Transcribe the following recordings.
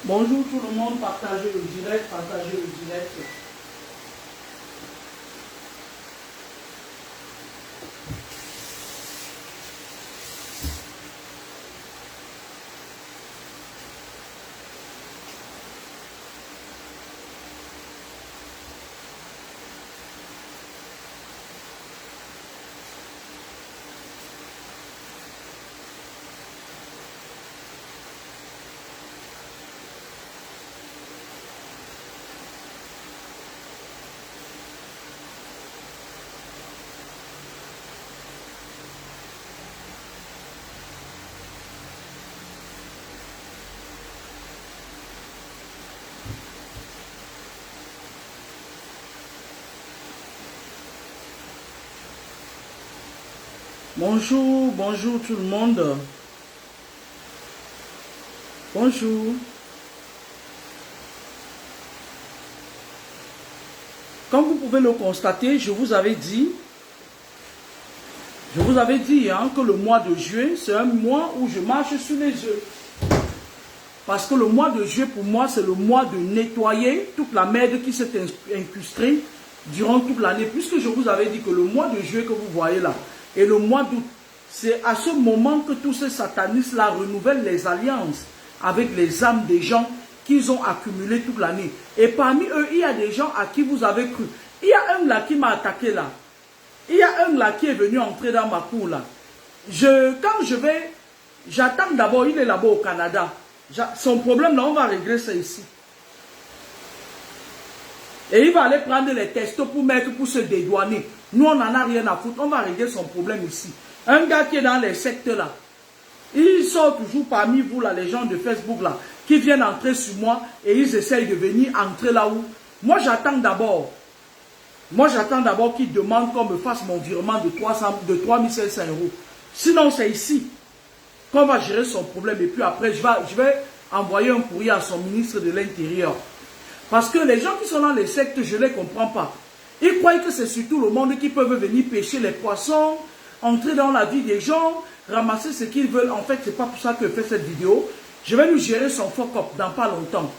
Bonjour tout le monde, partagez le direct, partagez le direct. Bonjour, bonjour tout le monde. Bonjour. Comme vous pouvez le constater, je vous avais dit que le mois de juin, c'est un mois où je marche sur les œufs. Parce que le mois de juillet, pour moi, c'est le mois de nettoyer toute la merde qui s'est incrustée durant toute l'année. Puisque je vous avais dit que le mois de juillet que vous voyez là, et le mois d'août, c'est à ce moment que tous ces satanistes-là renouvellent les alliances avec les âmes des gens qu'ils ont accumulés toute l'année. Et parmi eux, il y a des gens à qui vous avez cru. Il y a un là qui m'a attaqué là. Il y a un là qui est venu entrer dans ma cour là. Quand je vais, j'attends d'abord, il est là-bas au Canada. Son problème là, on va régler ça ici. Et il va aller prendre les testos pour se dédouaner. Nous, on n'en a rien à foutre. On va régler son problème ici. Un gars qui est dans les sectes là, il sort toujours parmi vous là, les gens de Facebook là, qui viennent entrer sur moi et ils essayent de venir entrer là où. Moi, j'attends d'abord. Qu'il demande qu'on me fasse mon virement de 3500 euros. Sinon, c'est ici qu'on va gérer son problème. Et puis après, je vais envoyer un courrier à son ministre de l'Intérieur. Parce que les gens qui sont dans les sectes, je ne les comprends pas. Ils croient que c'est surtout le monde qui peut venir pêcher les poissons, entrer dans la vie des gens, ramasser ce qu'ils veulent. En fait, ce n'est pas pour ça que je fais cette vidéo. Je vais nous gérer son fuck-up dans pas longtemps.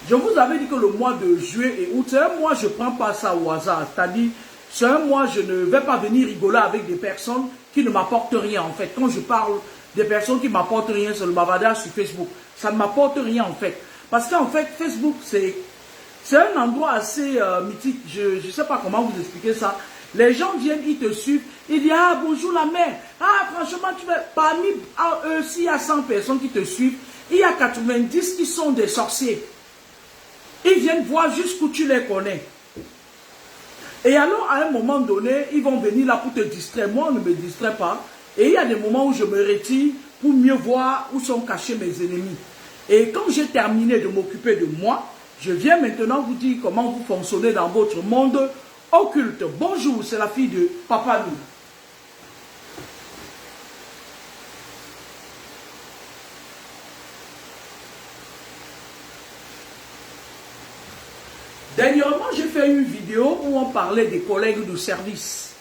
Je vous avais dit que le mois de juillet et août, c'est un mois, je ne prends pas ça au hasard. C'est-à-dire, c'est un mois, je ne vais pas venir rigoler avec des personnes qui ne m'apportent rien. En fait, quand je parle des personnes qui ne m'apportent rien, c'est le bavardage sur Facebook. Ça ne m'apporte rien en fait. Parce qu'en fait, Facebook, c'est un endroit assez mythique. Je ne sais pas comment vous expliquer ça. Les gens viennent, ils te suivent. Ils disent, ah, bonjour la mère. Ah, franchement, parmi eux, s'il y a 100 personnes qui te suivent, il y a 90 qui sont des sorciers. Ils viennent voir jusqu'où tu les connais. Et alors, à un moment donné, ils vont venir là pour te distraire. Moi, on ne me distrait pas. Et il y a des moments où je me retire pour mieux voir où sont cachés mes ennemis. Et quand j'ai terminé de m'occuper de moi, je viens maintenant vous dire comment vous fonctionnez dans votre monde occulte. Bonjour, c'est la fille de Papa Lou. Dernièrement, j'ai fait une vidéo où on parlait des collègues de service.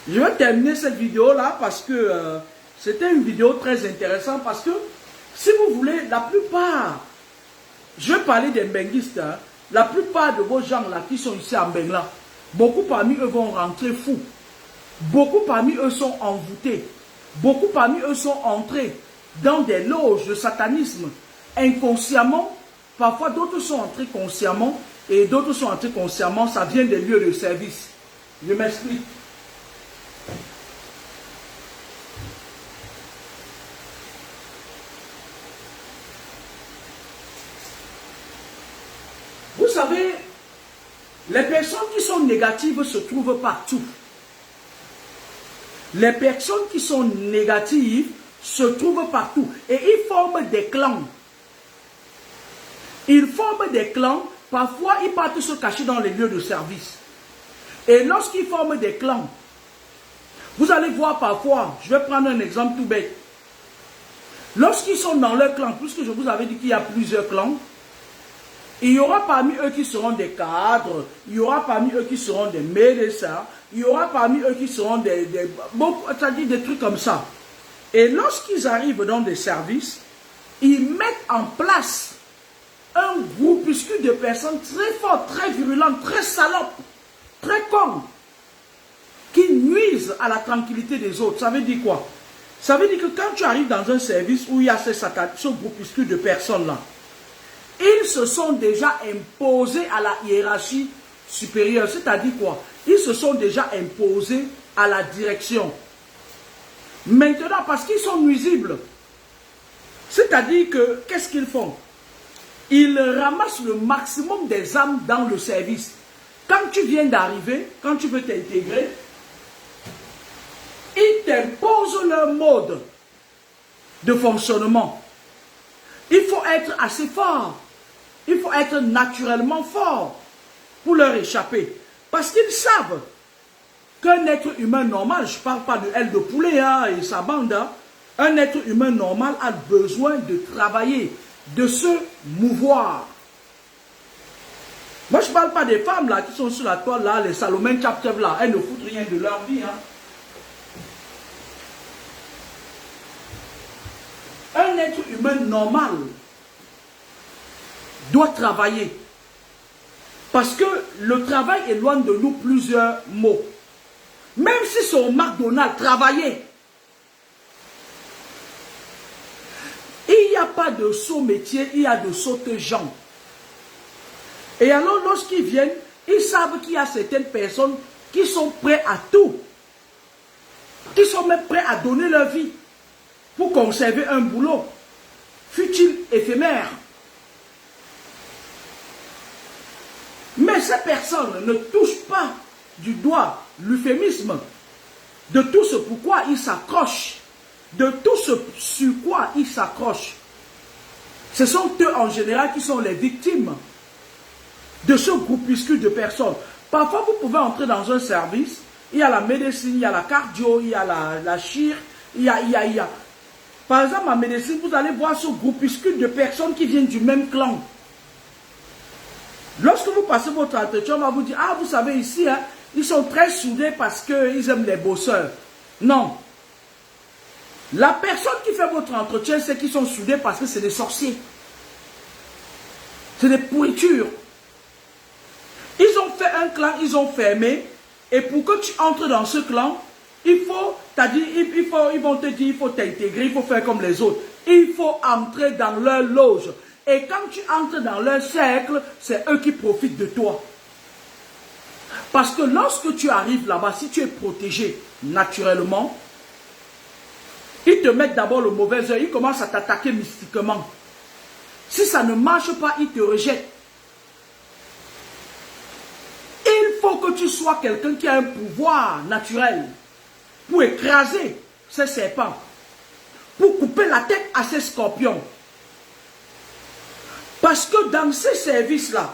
Je vais terminer cette vidéo-là parce que c'était une vidéo très intéressante. Parce que, si vous voulez, la plupart, je vais parler des benguistes, hein, la plupart de vos gens là qui sont ici en Bengla, beaucoup parmi eux vont rentrer fous. Beaucoup parmi eux sont envoûtés. Beaucoup parmi eux sont entrés dans des loges de satanisme inconsciemment. Parfois, d'autres sont entrés consciemment et d'autres sont entrés consciemment. Ça vient des lieux de service. Je m'explique. Vous savez, les personnes qui sont négatives se trouvent partout. Les personnes qui sont négatives se trouvent partout. Et ils forment des clans. Ils forment des clans. Parfois, ils partent se cacher dans les lieux de service. Et lorsqu'ils forment des clans, vous allez voir parfois, je vais prendre un exemple tout bête. Lorsqu'ils sont dans leur clan, puisque je vous avais dit qu'il y a plusieurs clans, il y aura parmi eux qui seront des cadres, il y aura parmi eux qui seront des médecins, il y aura parmi eux qui seront c'est-à-dire des trucs comme ça. Et lorsqu'ils arrivent dans des services, ils mettent en place un groupuscule de personnes très fortes, très virulentes, très salopes, très cons, qui nuisent à la tranquillité des autres. Ça veut dire quoi? Ça veut dire que quand tu arrives dans un service où il y a ce groupuscule de personnes-là, ils se sont déjà imposés à la hiérarchie supérieure. C'est-à-dire quoi? Ils se sont déjà imposés à la direction. Maintenant, parce qu'ils sont nuisibles, c'est-à-dire que, qu'est-ce qu'ils font? Ils ramassent le maximum des âmes dans le service. Quand tu viens d'arriver, quand tu veux t'intégrer, ils t'imposent leur mode de fonctionnement. Il faut être assez fort. Il faut être naturellement fort pour leur échapper. Parce qu'ils savent qu'un être humain normal, je ne parle pas de aile de poulet hein, et sa bande, hein, un être humain normal a besoin de travailler, de se mouvoir. Moi, je ne parle pas des femmes là qui sont sur la toile, là, les Salomon Chaptev là, elles ne foutent rien de leur vie. Hein. Un être humain normal doit travailler. Parce que le travail éloigne de nous plusieurs mots. Même si c'est au McDonald's, travailler. Il n'y a pas de saut métier, il y a de saute gens. Et alors, lorsqu'ils viennent, ils savent qu'il y a certaines personnes qui sont prêtes à tout. Qui sont même prêts à donner leur vie pour conserver un boulot, fut-il éphémère. Mais ces personnes ne touchent pas du doigt l'euphémisme de tout ce pourquoi ils s'accrochent, de tout ce sur quoi ils s'accrochent. Ce sont eux en général qui sont les victimes de ce groupuscule de personnes. Parfois, vous pouvez entrer dans un service, il y a la médecine, il y a la cardio, il y a la chir, il y a. Par exemple, en médecine, vous allez voir ce groupuscule de personnes qui viennent du même clan. Lorsque vous passez votre entretien, on va vous dire, ah, vous savez, ici, hein, ils sont très soudés parce qu'ils aiment les bosseurs. Non. La personne qui fait votre entretien, c'est qu'ils sont soudés parce que c'est des sorciers. C'est des pourritures. Ils ont fait un clan, ils ont fermé. Et pour que tu entres dans ce clan, il faut, ils vont te dire, il faut t'intégrer, il faut faire comme les autres. Il faut entrer dans leur loge. Et quand tu entres dans leur cercle, c'est eux qui profitent de toi. Parce que lorsque tu arrives là-bas, si tu es protégé naturellement, ils te mettent d'abord le mauvais œil, ils commencent à t'attaquer mystiquement. Si ça ne marche pas, ils te rejettent. Il faut que tu sois quelqu'un qui a un pouvoir naturel pour écraser ces serpents, pour couper la tête à ces scorpions. Parce que dans ces services-là,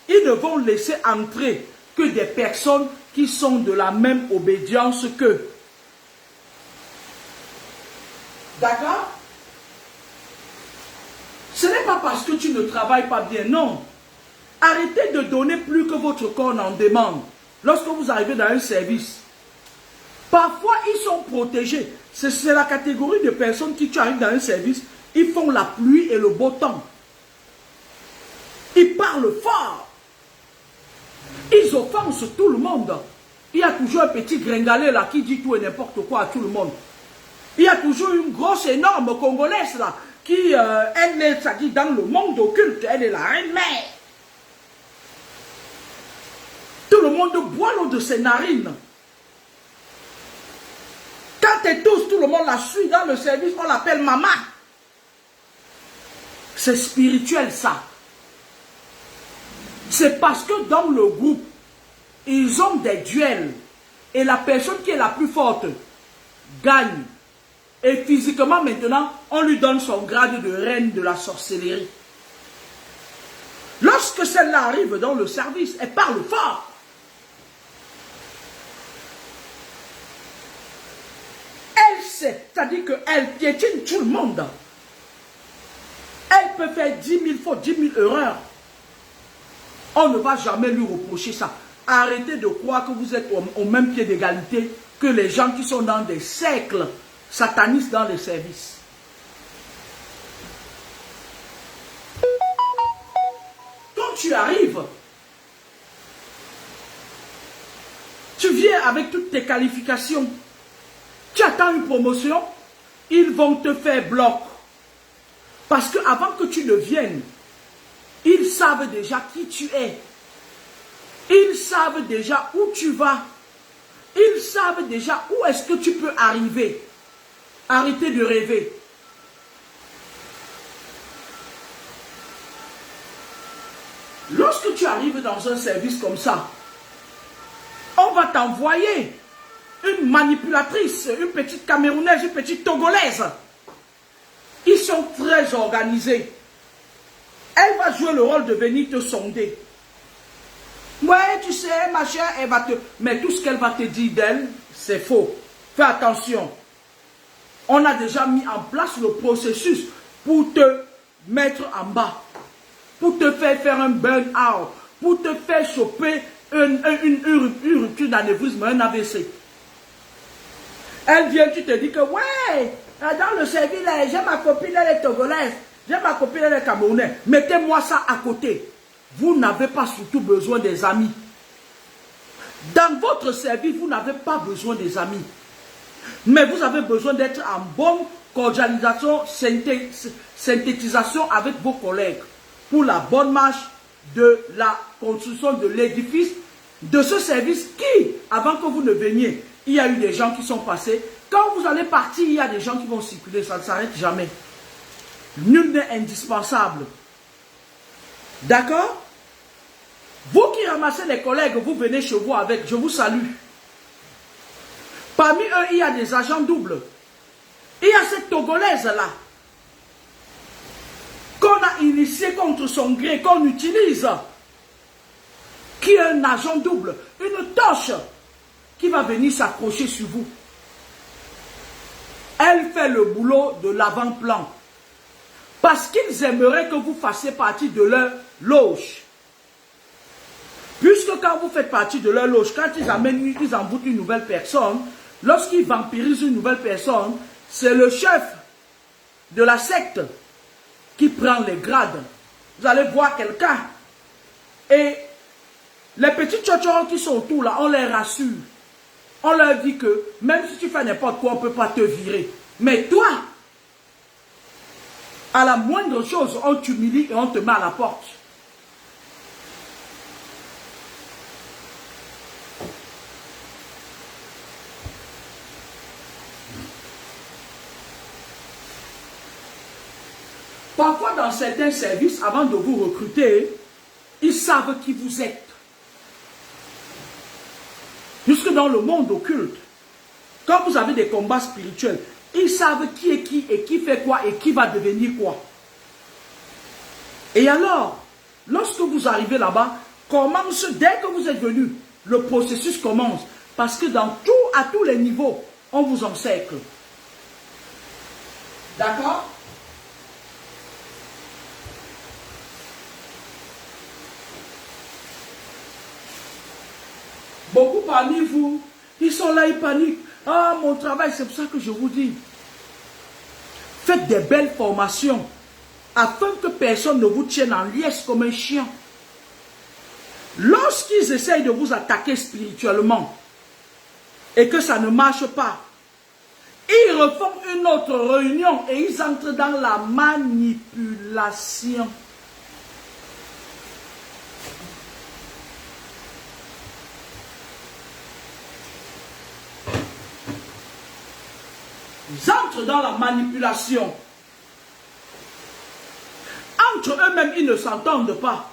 ils ne vont laisser entrer que des personnes qui sont de la même obédience qu'eux. D'accord? Ce n'est pas parce que tu ne travailles pas bien, non. Arrêtez de donner plus que votre corps en demande. Lorsque vous arrivez dans un service, parfois ils sont protégés. C'est la catégorie de personnes qui, tu arrives dans un service, ils font la pluie et le beau temps. Ils parlent fort. Ils offensent tout le monde. Il y a toujours un petit gringalet là qui dit tout et n'importe quoi à tout le monde. Il y a toujours une grosse, énorme Congolaise là qui, elle est, ça dit, dans le monde occulte, elle est la reine-mère. Tout le monde boit l'eau de ses narines. Quand elle tousse, tout le monde la suit dans le service, on l'appelle maman. C'est spirituel ça. C'est parce que dans le groupe, ils ont des duels. Et la personne qui est la plus forte gagne. Et physiquement maintenant, on lui donne son grade de reine de la sorcellerie. Lorsque celle-là arrive dans le service, elle parle fort. Elle sait, c'est-à-dire qu'elle piétine tout le monde. Elle peut faire 10 000 fautes, 10 000 erreurs. On ne va jamais lui reprocher ça. Arrêtez de croire que vous êtes au même pied d'égalité que les gens qui sont dans des cercles satanistes dans les services. tu arrives, tu viens avec toutes tes qualifications, tu attends une promotion, ils vont te faire bloc. Parce qu'avant que tu ne viennes, ils savent déjà qui tu es. Ils savent déjà où tu vas. Ils savent déjà où est-ce que tu peux arriver. Arrêtez de rêver. Lorsque tu arrives dans un service comme ça, on va t'envoyer une manipulatrice, une petite Camerounaise, une petite Togolaise. Ils sont très organisés. Elle va jouer le rôle de venir te sonder. Ouais, tu sais, ma chère, elle va te... Mais tout ce qu'elle va te dire d'elle, c'est faux. Fais attention. On a déjà mis en place le processus pour te mettre en bas. Pour te faire un burn-out. Pour te faire choper une rupture d'anévrisme, un AVC. Elle vient, tu te dis que, ouais, dans le service, j'ai ma copine, elle est togolaise. J'ai ma copine, elle est camerounaise. Mettez-moi ça à côté. Vous n'avez pas surtout besoin des amis. Dans votre service, vous n'avez pas besoin des amis. Mais vous avez besoin d'être en bonne cordialisation, synthétisation avec vos collègues pour la bonne marche de la construction de l'édifice de ce service qui, avant que vous ne veniez, il y a eu des gens qui sont passés. Quand vous allez partir, il y a des gens qui vont circuler, ça ne s'arrête jamais. Nul n'est indispensable. D'accord? Vous qui ramassez les collègues, vous venez chez vous avec, je vous salue. Parmi eux, il y a des agents doubles. Il y a cette Togolaise-là, qu'on a initié contre son gré, qu'on utilise, qui est un agent double, une torche qui va venir s'accrocher sur vous. Elle fait le boulot de l'avant-plan. Parce qu'ils aimeraient que vous fassiez partie de leur loge. Puisque quand vous faites partie de leur loge, quand ils emboutent une nouvelle personne, lorsqu'ils vampirisent une nouvelle personne, c'est le chef de la secte qui prend les grades. Vous allez voir quelqu'un. Et les petits tchotchorons qui sont autour là, on les rassure. On leur dit que même si tu fais n'importe quoi, on ne peut pas te virer. Mais toi, à la moindre chose, on t'humilie et on te met à la porte. Parfois, dans certains services, avant de vous recruter, ils savent qui vous êtes. Jusque dans le monde occulte, quand vous avez des combats spirituels, ils savent qui est qui et qui fait quoi et qui va devenir quoi. Et alors, lorsque vous arrivez là-bas, dès que vous êtes venu, le processus commence. Parce que à tous les niveaux, on vous encercle. D'accord? Beaucoup parmi vous, ils sont là, ils paniquent. Ah, mon travail, c'est pour ça que je vous dis. Faites des belles formations afin que personne ne vous tienne en liesse comme un chien. Lorsqu'ils essayent de vous attaquer spirituellement et que ça ne marche pas, ils refont une autre réunion et ils entrent dans la manipulation. Ils entrent dans la manipulation. Entre eux-mêmes, ils ne s'entendent pas.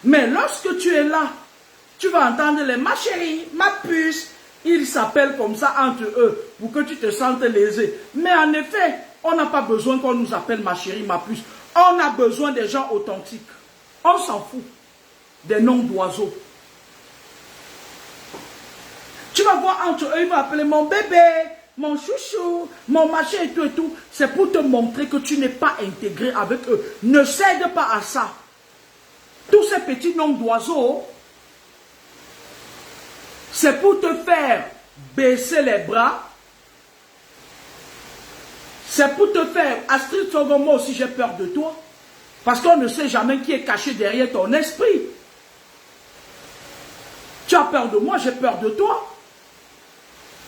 Mais lorsque tu es là, tu vas entendre les « ma chérie, ma puce ». Ils s'appellent comme ça entre eux pour que tu te sentes lésé. Mais en effet, on n'a pas besoin qu'on nous appelle « ma chérie, ma puce ». On a besoin des gens authentiques. On s'en fout des noms d'oiseaux. Tu vas voir entre eux, ils vont appeler « mon bébé ». Mon chouchou, mon machin et tout, c'est pour te montrer que tu n'es pas intégré avec eux. Ne cède pas à ça. Tous ces petits noms d'oiseaux, c'est pour te faire baisser les bras. C'est pour te faire, Astrid Sogomo aussi j'ai peur de toi. Parce qu'on ne sait jamais qui est caché derrière ton esprit. Tu as peur de moi, j'ai peur de toi.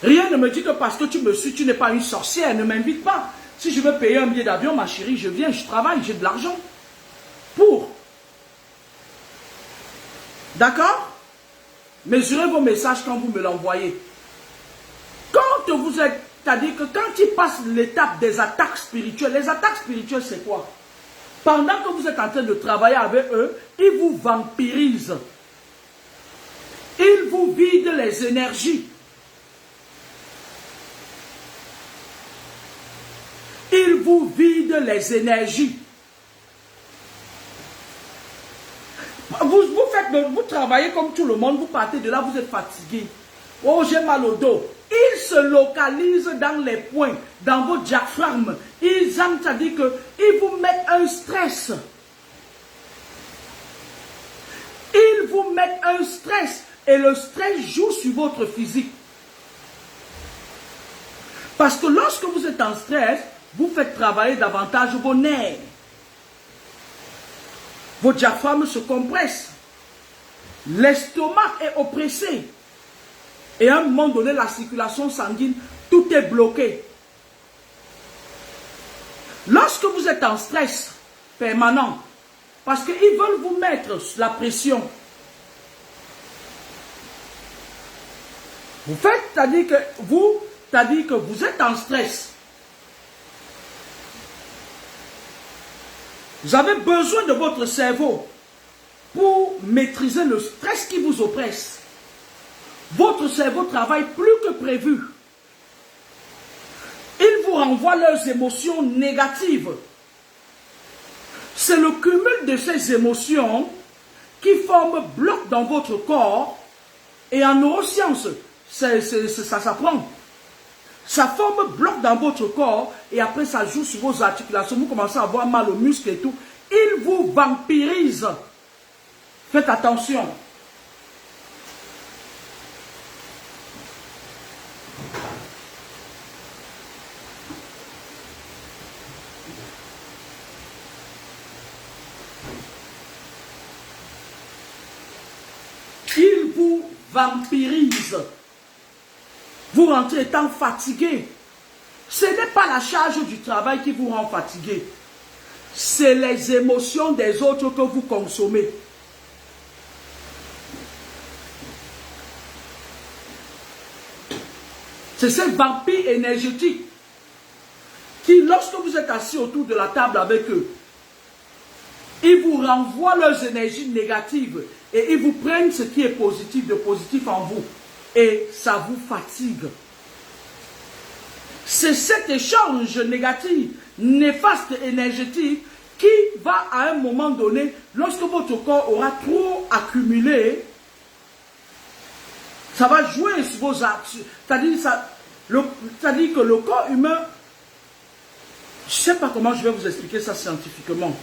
Rien ne me dit que parce que tu me suis, tu n'es pas une sorcière, ne m'invite pas. Si je veux payer un billet d'avion, ma chérie, je viens, je travaille, j'ai de l'argent. Pour. D'accord? Mesurez vos messages quand vous me l'envoyez. Quand vous êtes, c'est-à-dire que quand ils passent l'étape des attaques spirituelles, les attaques spirituelles c'est quoi? Pendant que vous êtes en train de travailler avec eux, ils vous vampirisent. Ils vous vident les énergies. Ils vous vident les énergies. Vous travaillez comme tout le monde, vous partez de là, vous êtes fatigué. Oh, j'ai mal au dos. Ils se localisent dans les points, dans vos diaphragmes. Ils aiment, c'est-à-dire qu'ils vous mettent un stress. Ils vous mettent un stress. Et le stress joue sur votre physique. Parce que lorsque vous êtes en stress, vous faites travailler davantage vos nerfs. Vos diaphragmes se compressent. L'estomac est oppressé. Et à un moment donné, la circulation sanguine, tout est bloqué. Lorsque vous êtes en stress permanent, parce qu'ils veulent vous mettre la pression, vous faites, c'est-à-dire que vous êtes en stress. Vous avez besoin de votre cerveau pour maîtriser le stress qui vous oppresse. Votre cerveau travaille plus que prévu. Il vous renvoie leurs émotions négatives. C'est le cumul de ces émotions qui forment bloc dans votre corps. Et en neurosciences, ça s'apprend. Ça forme bloc dans votre corps et après ça joue sur vos articulations. Vous commencez à avoir mal aux muscles et tout. Il vous vampirise. Faites attention. Il vous vampirise. Vous rentrez étant fatigué. Ce n'est pas la charge du travail qui vous rend fatigué. C'est les émotions des autres que vous consommez. C'est ces vampires énergétiques qui, lorsque vous êtes assis autour de la table avec eux, ils vous renvoient leurs énergies négatives et ils vous prennent ce qui est positif de positif en vous. Et ça vous fatigue. C'est cet échange négatif, néfaste, énergétique qui va à un moment donné, lorsque votre corps aura trop accumulé, ça va jouer sur vos actes. C'est-à-dire que le corps humain, je ne sais pas comment je vais vous expliquer ça scientifiquement.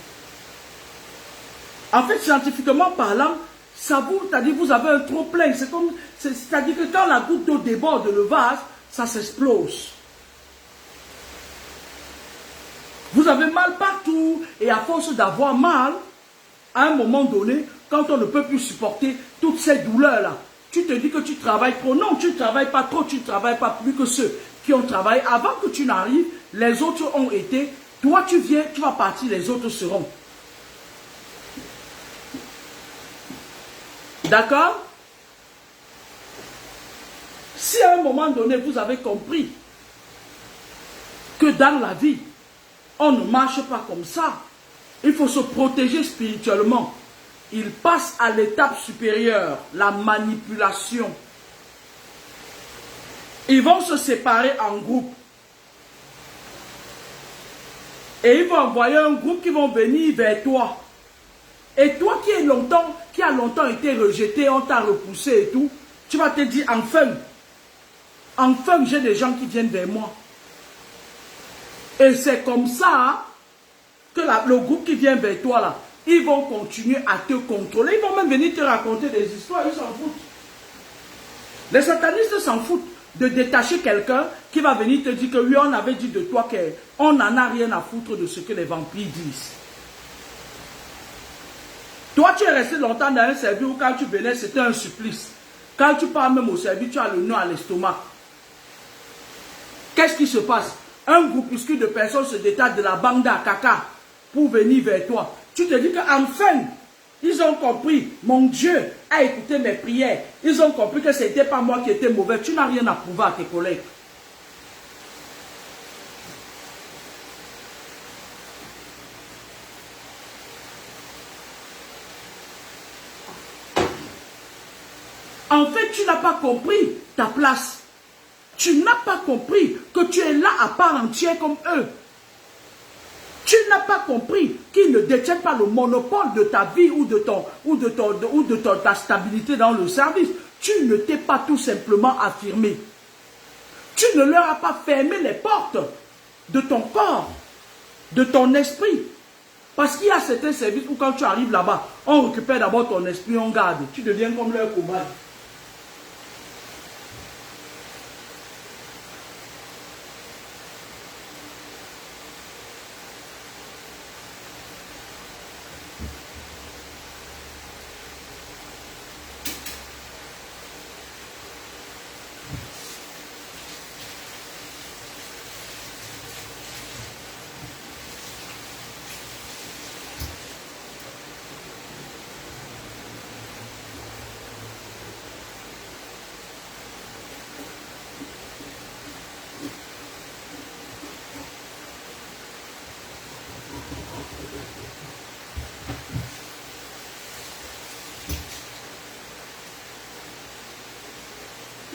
En fait, scientifiquement parlant, ça vous, c'est-à-dire vous avez un trop plein. C'est-à-dire que quand la goutte d'eau déborde le vase, ça s'explose. Vous avez mal partout et à force d'avoir mal, à un moment donné, quand on ne peut plus supporter toutes ces douleurs-là, tu te dis que tu travailles trop. Non, tu ne travailles pas trop, tu ne travailles pas plus que ceux qui ont travaillé. Avant que tu n'arrives, les autres ont été. Toi, tu viens, tu vas partir, les autres seront. D'accord? Si à un moment donné, vous avez compris que dans la vie, on ne marche pas comme ça, il faut se protéger spirituellement. Il passe à l'étape supérieure, la manipulation. Ils vont se séparer en groupes. Et ils vont envoyer un groupe qui vont venir vers toi. Et toi qui a longtemps été rejeté, on t'a repoussé et tout, tu vas te dire, enfin j'ai des gens qui viennent vers moi. Et c'est comme ça que le groupe qui vient vers toi là, ils vont continuer à te contrôler. Ils vont même venir te raconter des histoires, ils s'en foutent. Les satanistes s'en foutent de détacher quelqu'un qui va venir te dire que oui, on avait dit de toi qu'on n'en a rien à foutre de ce que les vampires disent. Toi, tu es resté longtemps dans un service où quand tu venais, c'était un supplice. Quand tu pars même au service, tu as le nœud à l'estomac. Qu'est-ce qui se passe? Un groupuscule de personnes se détache de la bande à caca pour venir vers toi. Tu te dis qu'enfin, ils ont compris, mon Dieu a écouté mes prières. Ils ont compris que ce n'était pas moi qui étais mauvais. Tu n'as rien à prouver à tes collègues. En fait, tu n'as pas compris ta place. Tu n'as pas compris que tu es là à part entière comme eux. Tu n'as pas compris qu'ils ne détiennent pas le monopole de ta vie ou de ta stabilité dans le service. Tu ne t'es pas tout simplement affirmé. Tu ne leur as pas fermé les portes de ton corps, de ton esprit. Parce qu'il y a certains services où quand tu arrives là-bas, on récupère d'abord ton esprit, on garde. Tu deviens comme leur cobaye.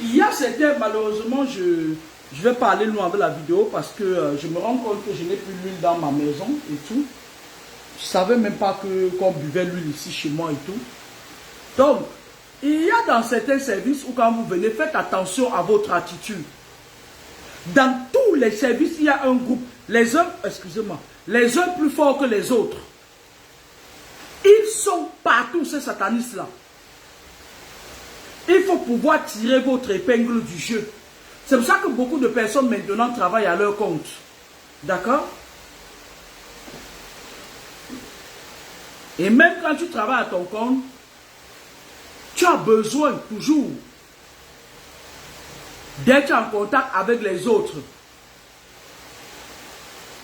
Il y a certains, malheureusement, je vais pas aller loin avec la vidéo parce que je me rends compte que je n'ai plus l'huile dans ma maison et tout. Je ne savais même pas qu'on buvait l'huile ici chez moi et tout. Donc, il y a dans certains services où quand vous venez, faites attention à votre attitude. Dans tous les services, il y a un groupe. Les uns, excusez-moi, les uns plus forts que les autres. Ils sont partout, ces satanistes-là. Il faut pouvoir tirer votre épingle du jeu. C'est pour ça que beaucoup de personnes maintenant travaillent à leur compte. D'accord? Et même quand tu travailles à ton compte, tu as besoin toujours d'être en contact avec les autres.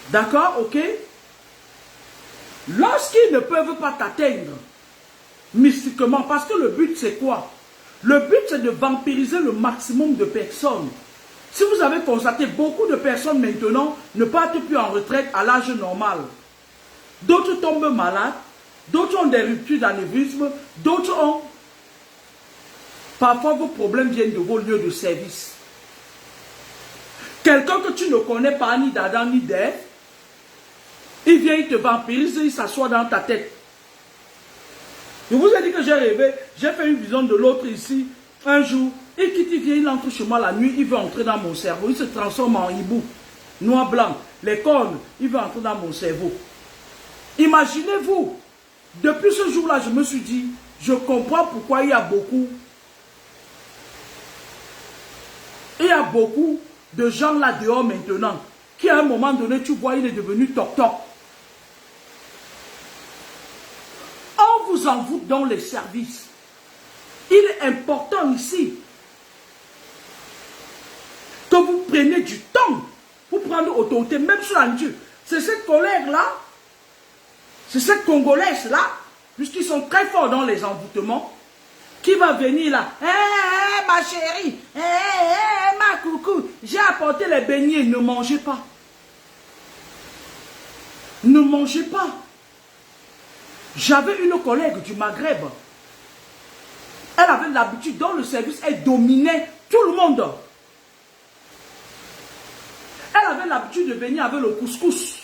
D'accord? Ok? Lorsqu'ils ne peuvent pas t'atteindre mystiquement, parce que le but c'est quoi? Le but, c'est de vampiriser le maximum de personnes. Si vous avez constaté, beaucoup de personnes maintenant ne partent plus en retraite à l'âge normal. D'autres tombent malades, d'autres ont des ruptures d'anévrisme, d'autres ont... Parfois, vos problèmes viennent de vos lieux de service. Quelqu'un que tu ne connais pas, ni d'Adam, ni d'Ève, il vient, il te vampirise, il s'assoit dans ta tête. Je vous ai dit que j'ai rêvé, j'ai fait une vision de l'autre ici, un jour, il quitte, il vient, il entre chez moi la nuit, il veut entrer dans mon cerveau, il se transforme en hibou, noir blanc, les cornes, il veut entrer dans mon cerveau. Imaginez-vous, depuis ce jour-là, je me suis dit, je comprends pourquoi il y a beaucoup de gens là dehors maintenant, qui à un moment donné, tu vois, il est devenu toc-toc. On vous envoûte dans les services. Il est important ici que vous preniez du temps pour prendre autorité, même sur la nature. C'est cette colère-là, c'est cette Congolaise-là, puisqu'ils sont très forts dans les envoûtements, qui va venir là. Hé, ma chérie, ma coucou, j'ai apporté les beignets, ne mangez pas. Ne mangez pas. J'avais une collègue du Maghreb. Elle avait l'habitude, dans le service, elle dominait tout le monde. Elle avait l'habitude de venir avec le couscous.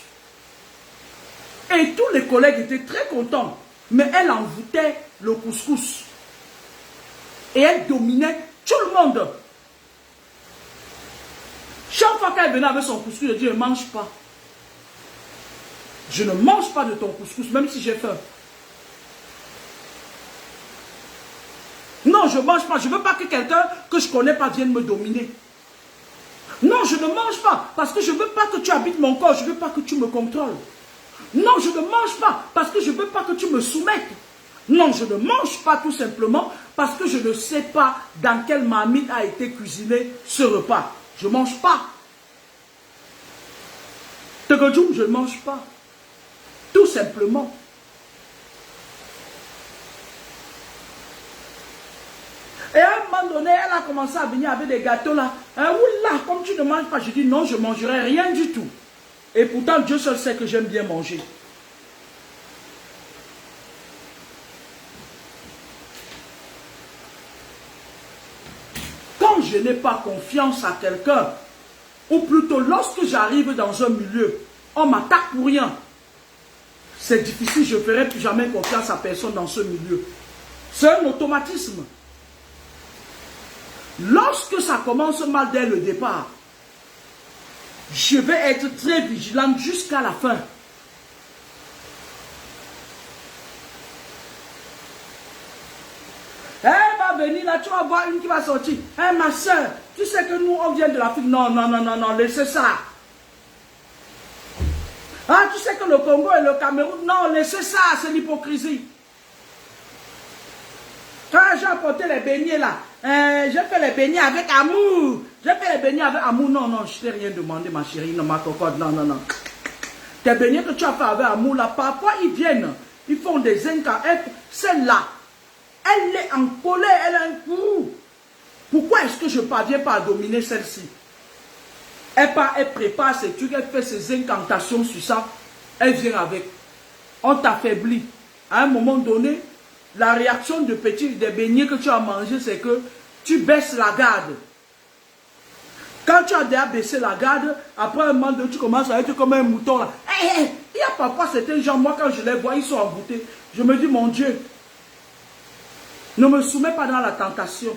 Et tous les collègues étaient très contents. Mais elle envoûtait le couscous. Et elle dominait tout le monde. Chaque fois qu'elle venait avec son couscous, elle dit, ne mange pas. Je ne mange pas de ton couscous, même si j'ai faim. Non, je ne mange pas. Je ne veux pas que quelqu'un que je ne connais pas vienne me dominer. Non, je ne mange pas parce que je ne veux pas que tu habites mon corps. Je ne veux pas que tu me contrôles. Non, je ne mange pas parce que je ne veux pas que tu me soumettes. Non, je ne mange pas tout simplement parce que je ne sais pas dans quelle marmite a été cuisiné ce repas. Je ne mange pas. Tegodjoum, je ne mange pas. Tout simplement. Et à un moment donné, elle a commencé à venir avec des gâteaux là. Oula, comme tu ne manges pas, je dis non, je ne mangerai rien du tout. Et pourtant, Dieu seul sait que j'aime bien manger. Quand je n'ai pas confiance à quelqu'un, ou plutôt lorsque j'arrive dans un milieu, on m'attaque pour rien. C'est difficile, je ne ferai plus jamais confiance à personne dans ce milieu. C'est un automatisme. Lorsque ça commence mal dès le départ, je vais être très vigilante jusqu'à la fin. Elle va venir là, tu vas voir une qui va sortir. Hey, ma soeur, tu sais que nous, on vient de l'Afrique. Non, non, non, non, non, laissez ça. Ah, tu sais que le Congo et le Cameroun, non, laissez ça, c'est l'hypocrisie. Quand j'ai apporté les beignets là, j'ai fait les beignets avec amour. J'ai fait les beignets avec amour. Non, non, je t'ai rien demandé, ma chérie, non, ma cocotte, non, non, non. Tes beignets que tu as fait avec amour là, parfois ils viennent, ils font des incas. Celle-là, elle est en colère, elle a un coup. Pourquoi est-ce que je ne parviens pas à dominer celle-ci? Elle prépare ses trucs, elle fait ses incantations sur ça. Elle vient avec. On t'affaiblit. À un moment donné, la réaction des beignets que tu as mangé, c'est que tu baisses la garde. Quand tu as déjà baissé la garde, après un moment donné, tu commences à être comme un mouton là. Il y a parfois certains gens, moi quand je les vois, ils sont emboutés. Je me dis, mon Dieu, ne me soumets pas dans la tentation.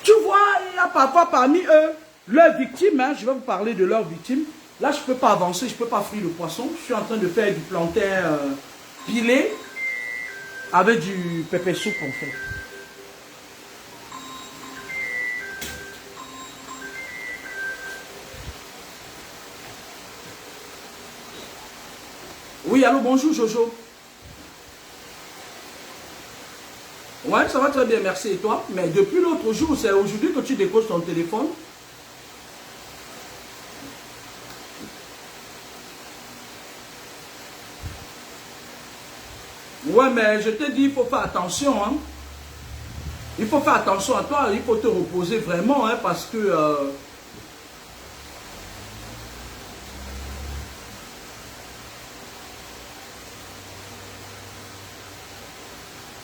Tu vois, il y a parfois parmi eux, leurs victimes, hein, je vais vous parler de leurs victimes. Là, je ne peux pas avancer, je ne peux pas frire le poisson. Je suis en train de faire du plantain pilé avec du pépé soupe en fait. Oui, allô, bonjour Jojo. Ouais, ça va très bien, merci. Et toi? Mais depuis l'autre jour, c'est aujourd'hui que tu déposes ton téléphone. Ouais, mais je te dis, il faut faire attention. Hein. Il faut faire attention à toi, il faut te reposer vraiment, hein, parce que...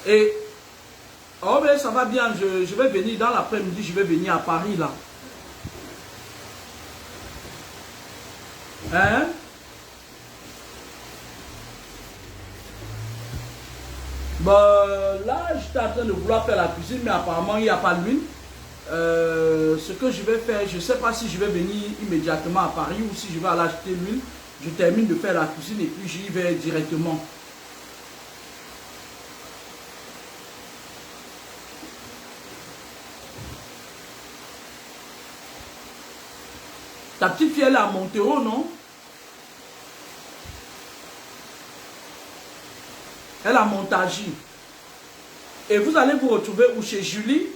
Et... Oh, mais ça va bien, je vais venir dans l'après-midi, je vais venir à Paris, là. Hein? Bah, là, j'étais en train de vouloir faire la cuisine, mais apparemment, il n'y a pas d'huile. Ce que je vais faire, je ne sais pas si je vais venir immédiatement à Paris ou si je vais aller acheter l'huile. Je termine de faire la cuisine et puis j'y vais directement. Ta petite fille, elle est à Montero, non? Elle est à Montargis. Et vous allez vous retrouver où? Chez Julie?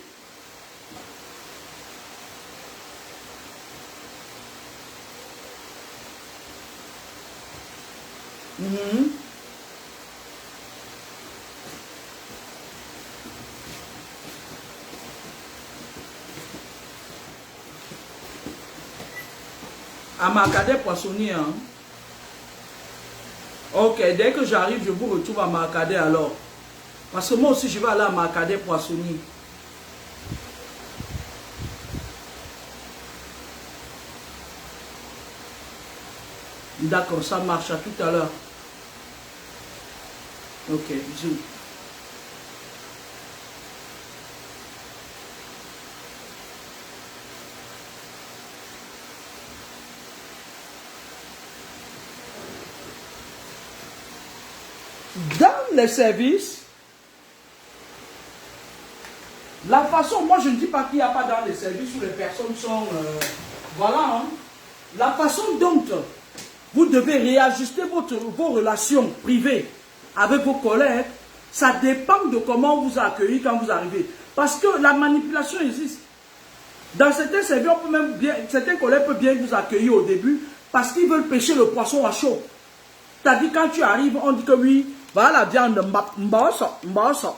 À Marcadet Poissonnier. Hein? Ok, dès que j'arrive, je vous retrouve à Marcadet alors. Parce que moi aussi, je vais aller à Marcadet Poissonnier. D'accord, ça marche. À tout à l'heure. Ok, bisous. Dans les services, la façon, moi je ne dis pas qu'il n'y a pas dans les services où les personnes sont, voilà, hein, la façon dont vous devez réajuster vos relations privées avec vos collègues, ça dépend de comment on vous a accueilli quand vous arrivez. Parce que la manipulation existe. Dans certains services, on peut même bien, certains collègues peuvent bien vous accueillir au début parce qu'ils veulent pêcher le poisson à chaud. C'est-à-dire quand tu arrives, on dit que oui, voilà la viande, mbosso,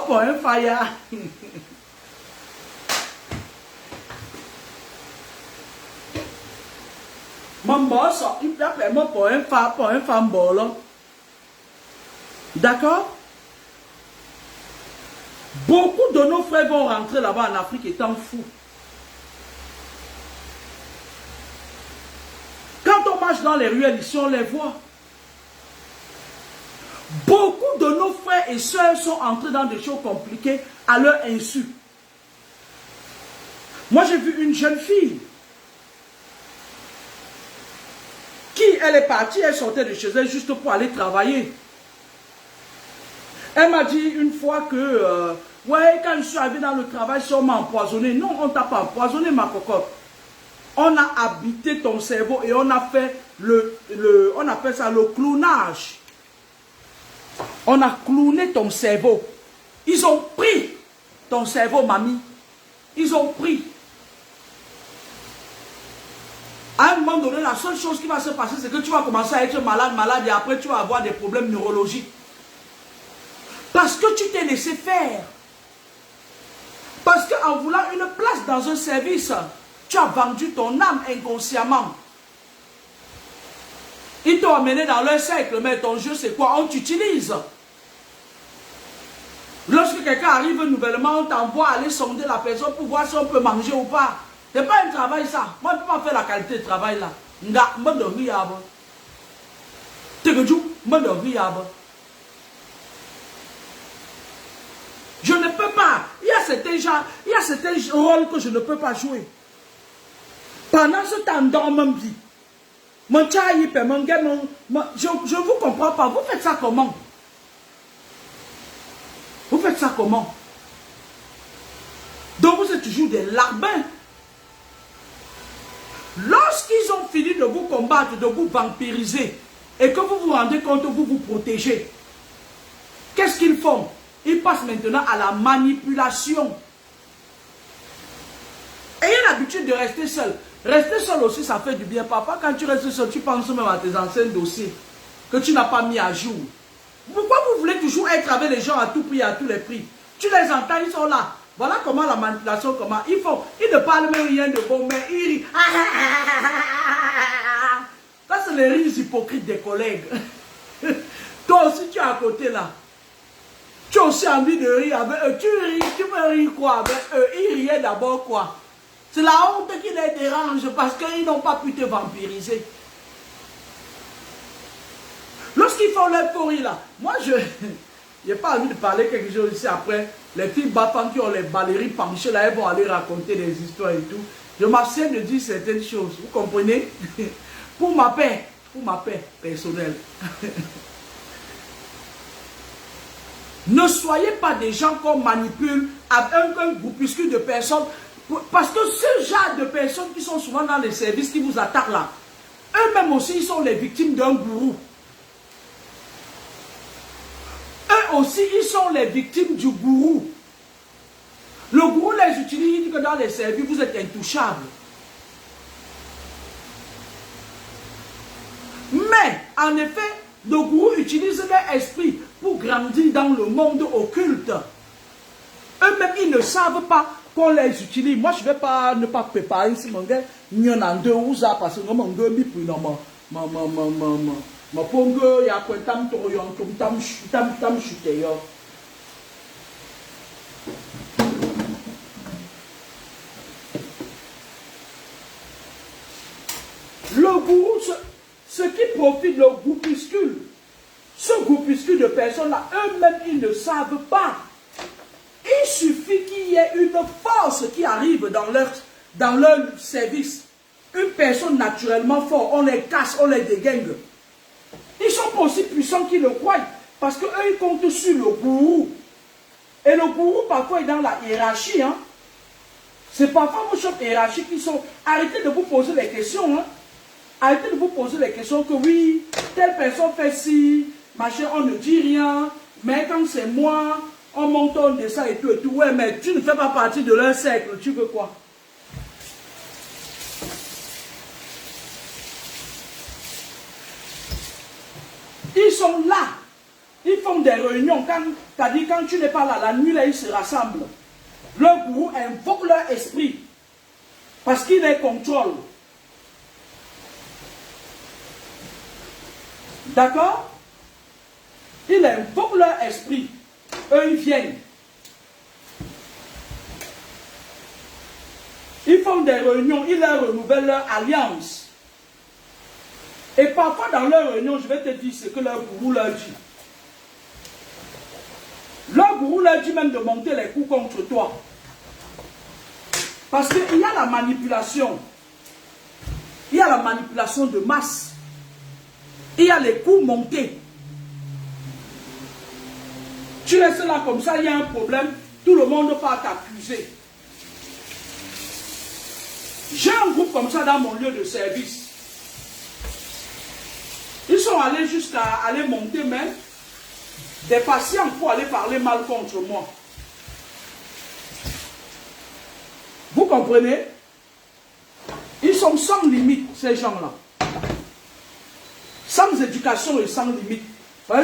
pour un fire. Mbosso, il peut appeler moi pour un femme bolo. D'accord? Beaucoup de nos frères vont rentrer là-bas en Afrique étant fous. Quand on marche dans les ruelles ici, on les voit. Beaucoup de nos frères et sœurs sont entrés dans des choses compliquées à leur insu. Moi, j'ai vu une jeune fille qui, elle est partie, elle sortait de chez elle juste pour aller travailler. Elle m'a dit une fois que, ouais, quand je suis arrivé dans le travail, si on m'a empoisonné. Non, on ne t'a pas empoisonné, ma cocotte. On a habité ton cerveau et on a fait on appelle ça le clownage. On a clowné ton cerveau. Ils ont pris ton cerveau, mamie. Ils ont pris. À un moment donné, la seule chose qui va se passer, c'est que tu vas commencer à être malade et après tu vas avoir des problèmes neurologiques. Parce que tu t'es laissé faire. Parce qu'en voulant une place dans un service, tu as vendu ton âme inconsciemment. Ils t'ont amené dans leur cercle, mais ton jeu c'est quoi? On t'utilise. Lorsque quelqu'un arrive nouvellement, on t'envoie aller sonder la personne pour voir si on peut manger ou pas. Ce n'est pas un travail ça. Moi, je ne peux pas faire la qualité de travail là. Je ne peux pas. Il y a certains rôles que je ne peux pas jouer. Pendant ce temps, dans mon vie, je ne vous comprends pas. Vous faites ça comment? Vous faites ça comment? Donc vous êtes toujours des larbins. Lorsqu'ils ont fini de vous combattre, de vous vampiriser, et que vous vous rendez compte que vous vous protégez, qu'est-ce qu'ils font? Ils passent maintenant à la manipulation. Ayez l'habitude de rester seul. Rester seul aussi, ça fait du bien. Papa, quand tu restes seul, tu penses même à tes anciens dossiers que tu n'as pas mis à jour. Pourquoi vous voulez toujours être avec les gens à tout prix, à tous les prix? Tu les entends, ils sont là. Voilà comment la manipulation, comment ils font. Ils ne parlent même rien de bon, mais ils rient. Ça, c'est les rires hypocrites des collègues. Toi aussi, tu es à côté là. Tu as aussi envie de rire avec eux. Tu veux rire quoi avec eux? Ils riaient d'abord quoi? C'est la honte qui les dérange parce qu'ils n'ont pas pu te vampiriser. Lorsqu'ils font leur pourri là, moi je n'ai pas envie de parler quelque chose ici après. Les filles battantes qui ont les ballerines penchées là, elles vont aller raconter des histoires et tout. Je m'abstiens de dire certaines choses, vous comprenez? Pour ma paix personnelle. Ne soyez pas des gens qu'on manipule avec un groupuscule de personnes. Parce que ce genre de personnes qui sont souvent dans les services qui vous attaquent là, eux-mêmes aussi, ils sont les victimes d'un gourou. Eux aussi, ils sont les victimes du gourou. Le gourou les utilise, il dit que dans les services, vous êtes intouchables. Mais, en effet, le gourou utilise leur esprit pour grandir dans le monde occulte. Eux-mêmes, ils ne savent pas qu'on les utilise. Moi, je ne vais pas ne pas préparer ici, mon gars. Il y en a deux ou ça, parce que mon gars, il puis non, ma pongo, il y a quoi, tam chuté. Le gourou, ce qui profite le groupuscule, ce groupuscule de personnes-là, eux-mêmes, ils ne savent pas. Il suffit qu'il y ait une force qui arrive dans leur service. Une personne naturellement forte, on les casse, on les dégaine. Ils sont pas aussi puissants qu'ils le croient. Parce qu'eux, ils comptent sur le gourou. Et le gourou, parfois, est dans la hiérarchie. Hein. C'est parfois vos chefs hiérarchiques qui sont... Arrêtez de vous poser les questions. Hein. Arrêtez de vous poser les questions que oui, telle personne fait ci, machin, on ne dit rien. Mais quand c'est moi, on monte, on descend et tout et tout. Ouais, mais tu ne fais pas partie de leur cercle. Tu veux quoi? Ils sont là. Ils font des réunions. Quand tu n'es pas là, la nuit, là, ils se rassemblent. Leur gourou invoque leur esprit. Parce qu'il les contrôle. D'accord? Il invoque leur esprit. Eux, ils viennent. Ils font des réunions, ils leur renouvellent leur alliance. Et parfois, dans leurs réunions, je vais te dire ce que leur gourou leur dit. Leur gourou leur dit même de monter les coups contre toi. Parce qu'il y a la manipulation. Il y a la manipulation de masse. Il y a les coups montés. Tu restes là comme ça, il y a un problème, tout le monde part t'accuser. J'ai un groupe comme ça dans mon lieu de service. Ils sont allés jusqu'à aller monter même des patients pour aller parler mal contre moi. Vous comprenez? Ils sont sans limite, ces gens-là. Sans éducation et sans limite.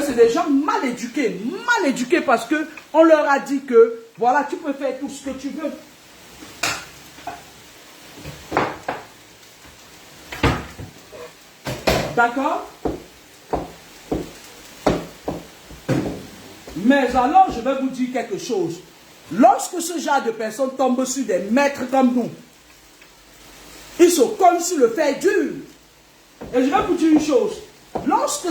C'est des gens mal éduqués parce qu'on leur a dit que, voilà, tu peux faire tout ce que tu veux. D'accord? Mais alors, je vais vous dire quelque chose. Lorsque ce genre de personnes tombent sur des maîtres comme nous, ils se collent sur le fer dur. Et je vais vous dire une chose. Lorsque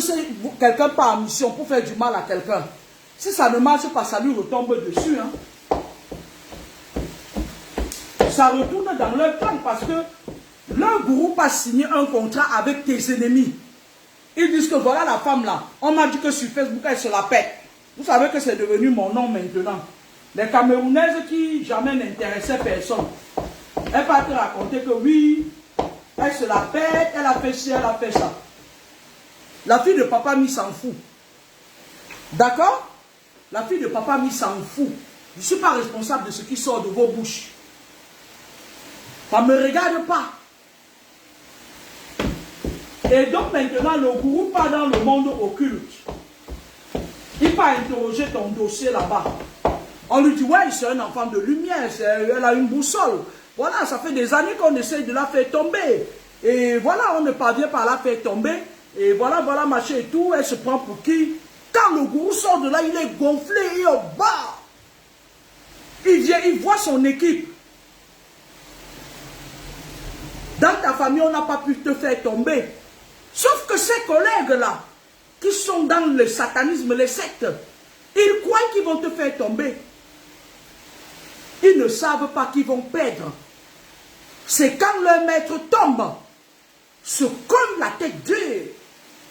quelqu'un part en mission pour faire du mal à quelqu'un, si ça ne marche pas, ça lui retombe dessus. Hein. Ça retourne dans leur camp parce que leur gourou pas signé un contrat avec tes ennemis. Ils disent que voilà la femme là. On m'a dit que sur Facebook, elle se la pète. Vous savez que c'est devenu mon nom maintenant. Les Camerounaises qui jamais n'intéressaient personne. Elle va te raconter que oui, elle se la pète, elle a fait ci, elle a fait ça. La fille de papa mi s'en fout. D'accord? La fille de papa mi s'en fout. Je ne suis pas responsable de ce qui sort de vos bouches. Ça ne me regarde pas. Et donc maintenant, le gourou part dans le monde occulte. Il va interroger ton dossier là-bas. On lui dit, ouais, c'est un enfant de lumière, elle a une boussole. Voilà, ça fait des années qu'on essaie de la faire tomber. Et voilà, on ne parvient pas à la faire tomber. Et voilà, machin et tout, elle se prend pour qui? Quand le gourou sort de là, il est gonflé et au bas. Il vient, il voit son équipe. Dans ta famille, on n'a pas pu te faire tomber. Sauf que ces collègues-là, qui sont dans le satanisme, les sectes, ils croient qu'ils vont te faire tomber. Ils ne savent pas qu'ils vont perdre. C'est quand leur maître tombe, se colle la tête dure,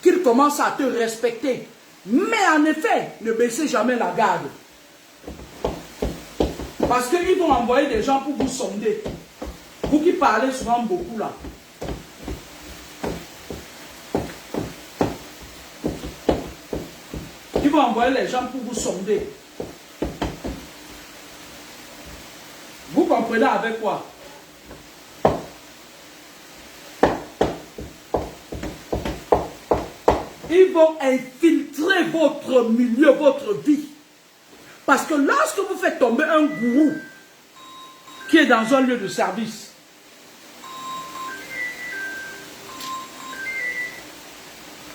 qu'ils commencent à te respecter. Mais en effet, ne baissez jamais la garde. Parce qu'ils vont envoyer des gens pour vous sonder. Vous qui parlez souvent beaucoup là. Ils vont envoyer les gens pour vous sonder. Vous comprenez avec quoi? Ils vont infiltrer votre milieu, votre vie. Parce que lorsque vous faites tomber un gourou qui est dans un lieu de service,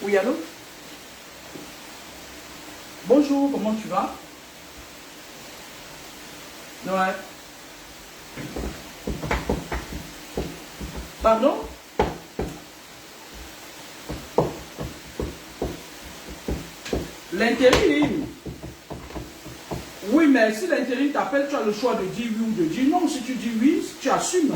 oui, allô? Bonjour, comment tu vas? Ouais. Pardon? L'intérim. Oui, mais si l'intérim t'appelle, tu as le choix de dire oui ou de dire non. Si tu dis oui, tu assumes.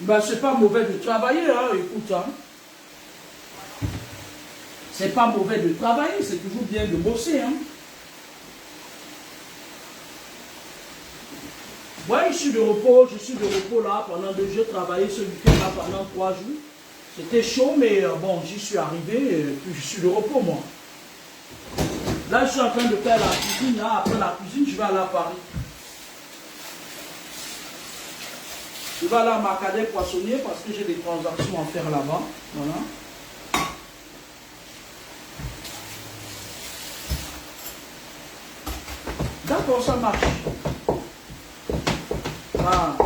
Ben, c'est pas mauvais de travailler, hein, écoute. Hein. C'est pas mauvais de travailler, c'est toujours bien de bosser. Hein. Ouais, je suis de repos là pendant 2 jours, travaillé ce week-end là pendant 3 jours. C'était chaud, mais bon, j'y suis arrivé, puis je suis de repos moi. Là, je suis en train de faire la cuisine, là, après la cuisine, je vais aller à Paris. Je vais aller à Macadais Poissonnier parce que j'ai des transactions à faire là-bas. Voilà. D'accord, ça marche. Ah.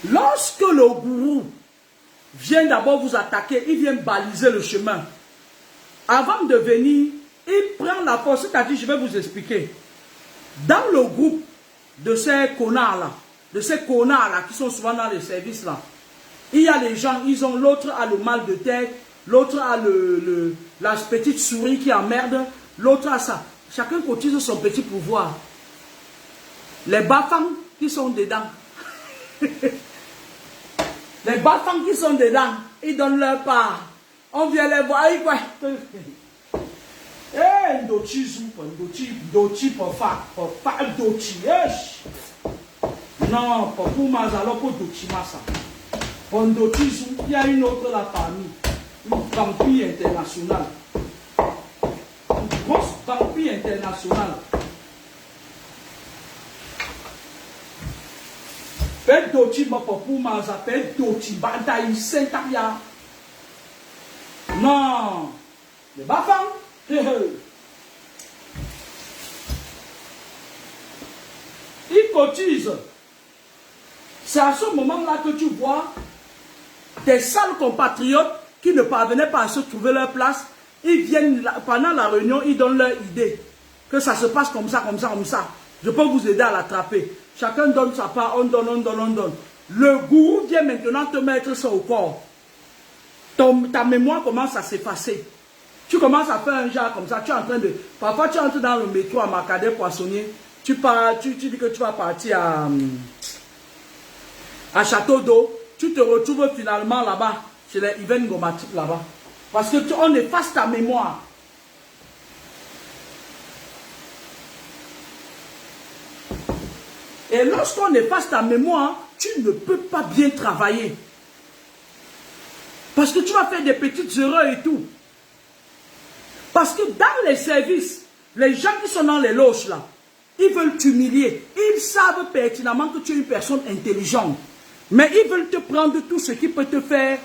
Lorsque le gourou vient d'abord vous attaquer, il vient baliser le chemin. Avant de venir, il prend la force, c'est-à-dire, je vais vous expliquer. Dans le groupe de ces connards-là, qui sont souvent dans les services-là, il y a des gens, l'autre a le mal de tête, l'autre a la petite souris qui emmerde, l'autre a ça. Chacun cotise son petit pouvoir. Les bafans qui sont dedans, les bafans qui sont dedans, ils donnent leur part. On vient les voir, quoi. Eh, Ndochi, pour faire Ndochi, non, pour Mazalo, pour Ndochi, Massa. Pour Ndochi, il y a une autre la famille, une vampire internationale. Une grosse vampire internationale. Père Ndochi, pour Mazza, Père Ndochi, Bataille, Saint-Aria. Non, les bafans. Ils cotisent. C'est à ce moment-là que tu vois des sales compatriotes qui ne parvenaient pas à se trouver leur place. Ils viennent, pendant la réunion, ils donnent leur idée. Que ça se passe comme ça, comme ça, comme ça. Je peux vous aider à l'attraper. Chacun donne sa part, on donne, on donne, on donne. Le gourou vient maintenant te mettre ça au corps. Ta mémoire commence à s'effacer. Tu commences à faire un genre comme ça, tu es en train de... Parfois, tu entres dans le métro à Macadais Poissonnier, tu dis que tu vas partir à Château d'Eau, tu te retrouves finalement là-bas, chez les Yven Gomatique là-bas. Parce que on efface ta mémoire. Et lorsqu'on efface ta mémoire, tu ne peux pas bien travailler. Parce que tu vas faire des petites erreurs et tout. Parce que dans les services, les gens qui sont dans les loges là, ils veulent t'humilier. Ils savent pertinemment que tu es une personne intelligente. Mais ils veulent te prendre tout ce qui peut te faire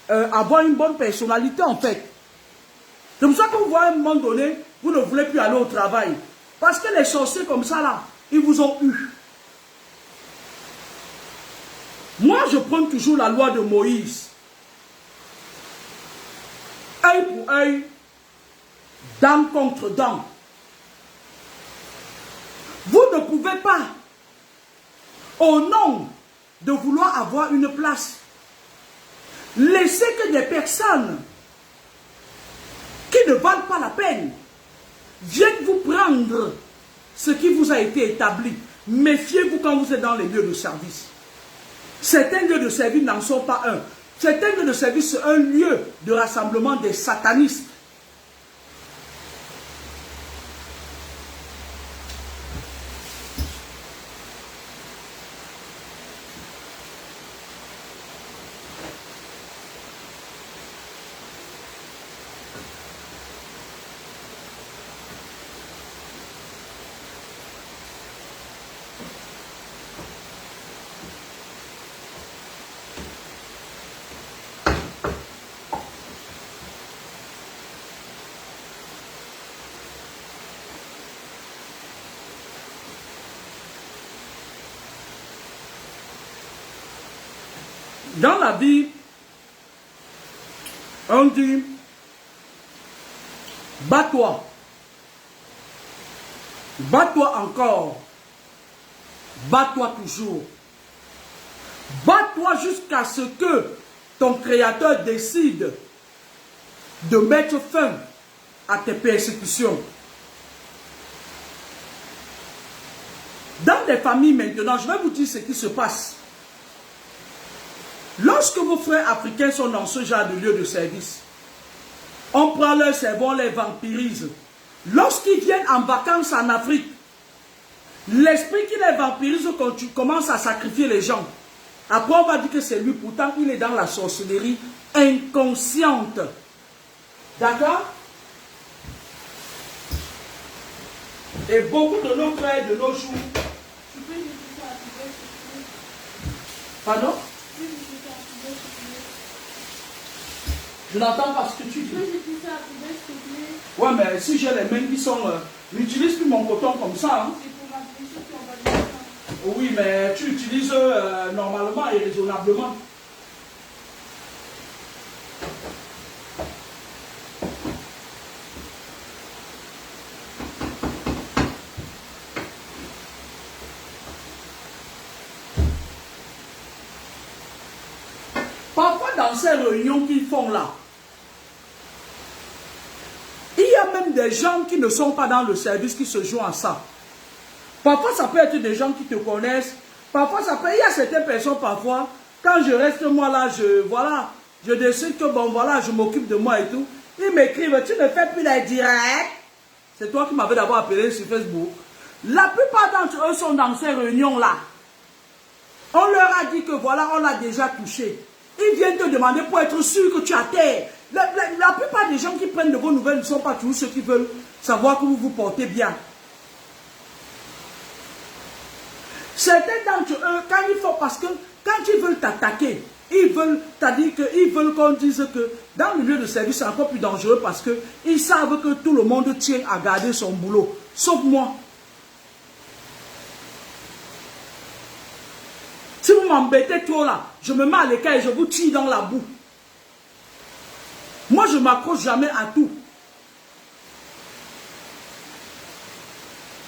avoir une bonne personnalité en fait. C'est pour ça que vous voyez à un moment donné, vous ne voulez plus aller au travail. Parce que les sorciers comme ça là, ils vous ont eu. Moi je prends toujours la loi de Moïse. Œil pour œil, dent contre dent. Vous ne pouvez pas, au nom de vouloir avoir une place, laisser que des personnes qui ne valent pas la peine viennent vous prendre ce qui vous a été établi. Méfiez-vous quand vous êtes dans les lieux de service. Certains lieux de service n'en sont pas un. Certains lieux de service, c'est un lieu de rassemblement des satanistes. Dans la vie, on dit, bats-toi. Bats-toi encore. Bats-toi toujours. Bats-toi jusqu'à ce que ton Créateur décide de mettre fin à tes persécutions. des familles maintenant, je vais vous dire ce qui se passe. Lorsque vos frères africains sont dans ce genre de lieu de service, on prend leur cerveau, on les vampirise. Lorsqu'ils viennent en vacances en Afrique, l'esprit qui les vampirise quand tu commences à sacrifier les gens. Après, on va dire que c'est lui, pourtant il est dans la sorcellerie inconsciente. D'accord? Et beaucoup de nos frères de nos jours... Pardon? Je n'entends pas ce que tu dis. Ouais, mais si j'ai les mains qui sont... n'utilise plus mon coton comme ça. Hein. Oui, mais tu utilises normalement et raisonnablement. Parfois, dans ces réunions qu'ils font là, il y a même des gens qui ne sont pas dans le service qui se jouent à ça. Parfois, ça peut être des gens qui te connaissent. Parfois, ça peut... Il y a certaines personnes, parfois, quand je reste moi là, je décide que bon, voilà, je m'occupe de moi et tout. Ils m'écrivent, tu ne fais plus les directs. C'est toi qui m'avais d'abord appelé sur Facebook. La plupart d'entre eux sont dans ces réunions-là. On leur a dit que voilà, on l'a déjà touché. Ils viennent te demander pour être sûr que tu as terre. La plupart des gens qui prennent de vos nouvelles ne sont pas toujours ceux qui veulent savoir que vous vous portez bien. Certains d'entre eux, quand il faut, parce que quand ils veulent t'attaquer, ils veulent, c'est-à-dire qu'ils veulent qu'on dise que dans le lieu de service, c'est encore plus dangereux parce qu'ils savent que tout le monde tient à garder son boulot, sauf moi. Si vous m'embêtez trop là, je me mets à l'écart et je vous tire dans la boue. Moi, je ne m'accroche jamais à tout.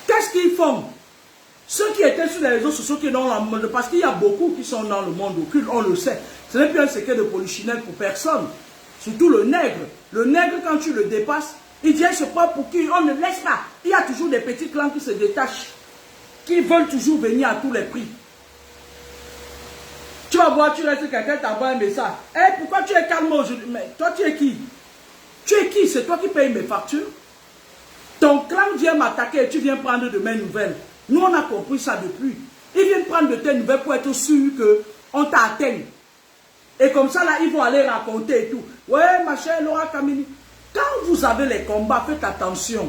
Qu'est-ce qu'ils font? Ceux qui étaient sur les réseaux sociaux, qui sont dans le monde, parce qu'il y a beaucoup qui sont dans le monde occulte, on le sait. Ce n'est plus un secret de polichinelle pour personne. Surtout le nègre. Le nègre, quand tu le dépasses, il vient se prendre pour qui on ne laisse pas. Il y a toujours des petits clans qui se détachent, qui veulent toujours venir à tous les prix. Tu vas voir, tu restes quelqu'un t'envoie un message. Hey, pourquoi tu es calme aujourd'hui? Mais toi, tu es qui? Tu es qui? C'est toi qui payes mes factures? Ton clan vient m'attaquer et tu viens prendre de mes nouvelles. Nous, on a compris ça depuis. Ils viennent prendre de tes nouvelles pour être sûrs qu'on t'a atteint. Et comme ça, là, ils vont aller raconter et tout. Ouais, ma chère Laura Kamini. Quand vous avez les combats, faites attention.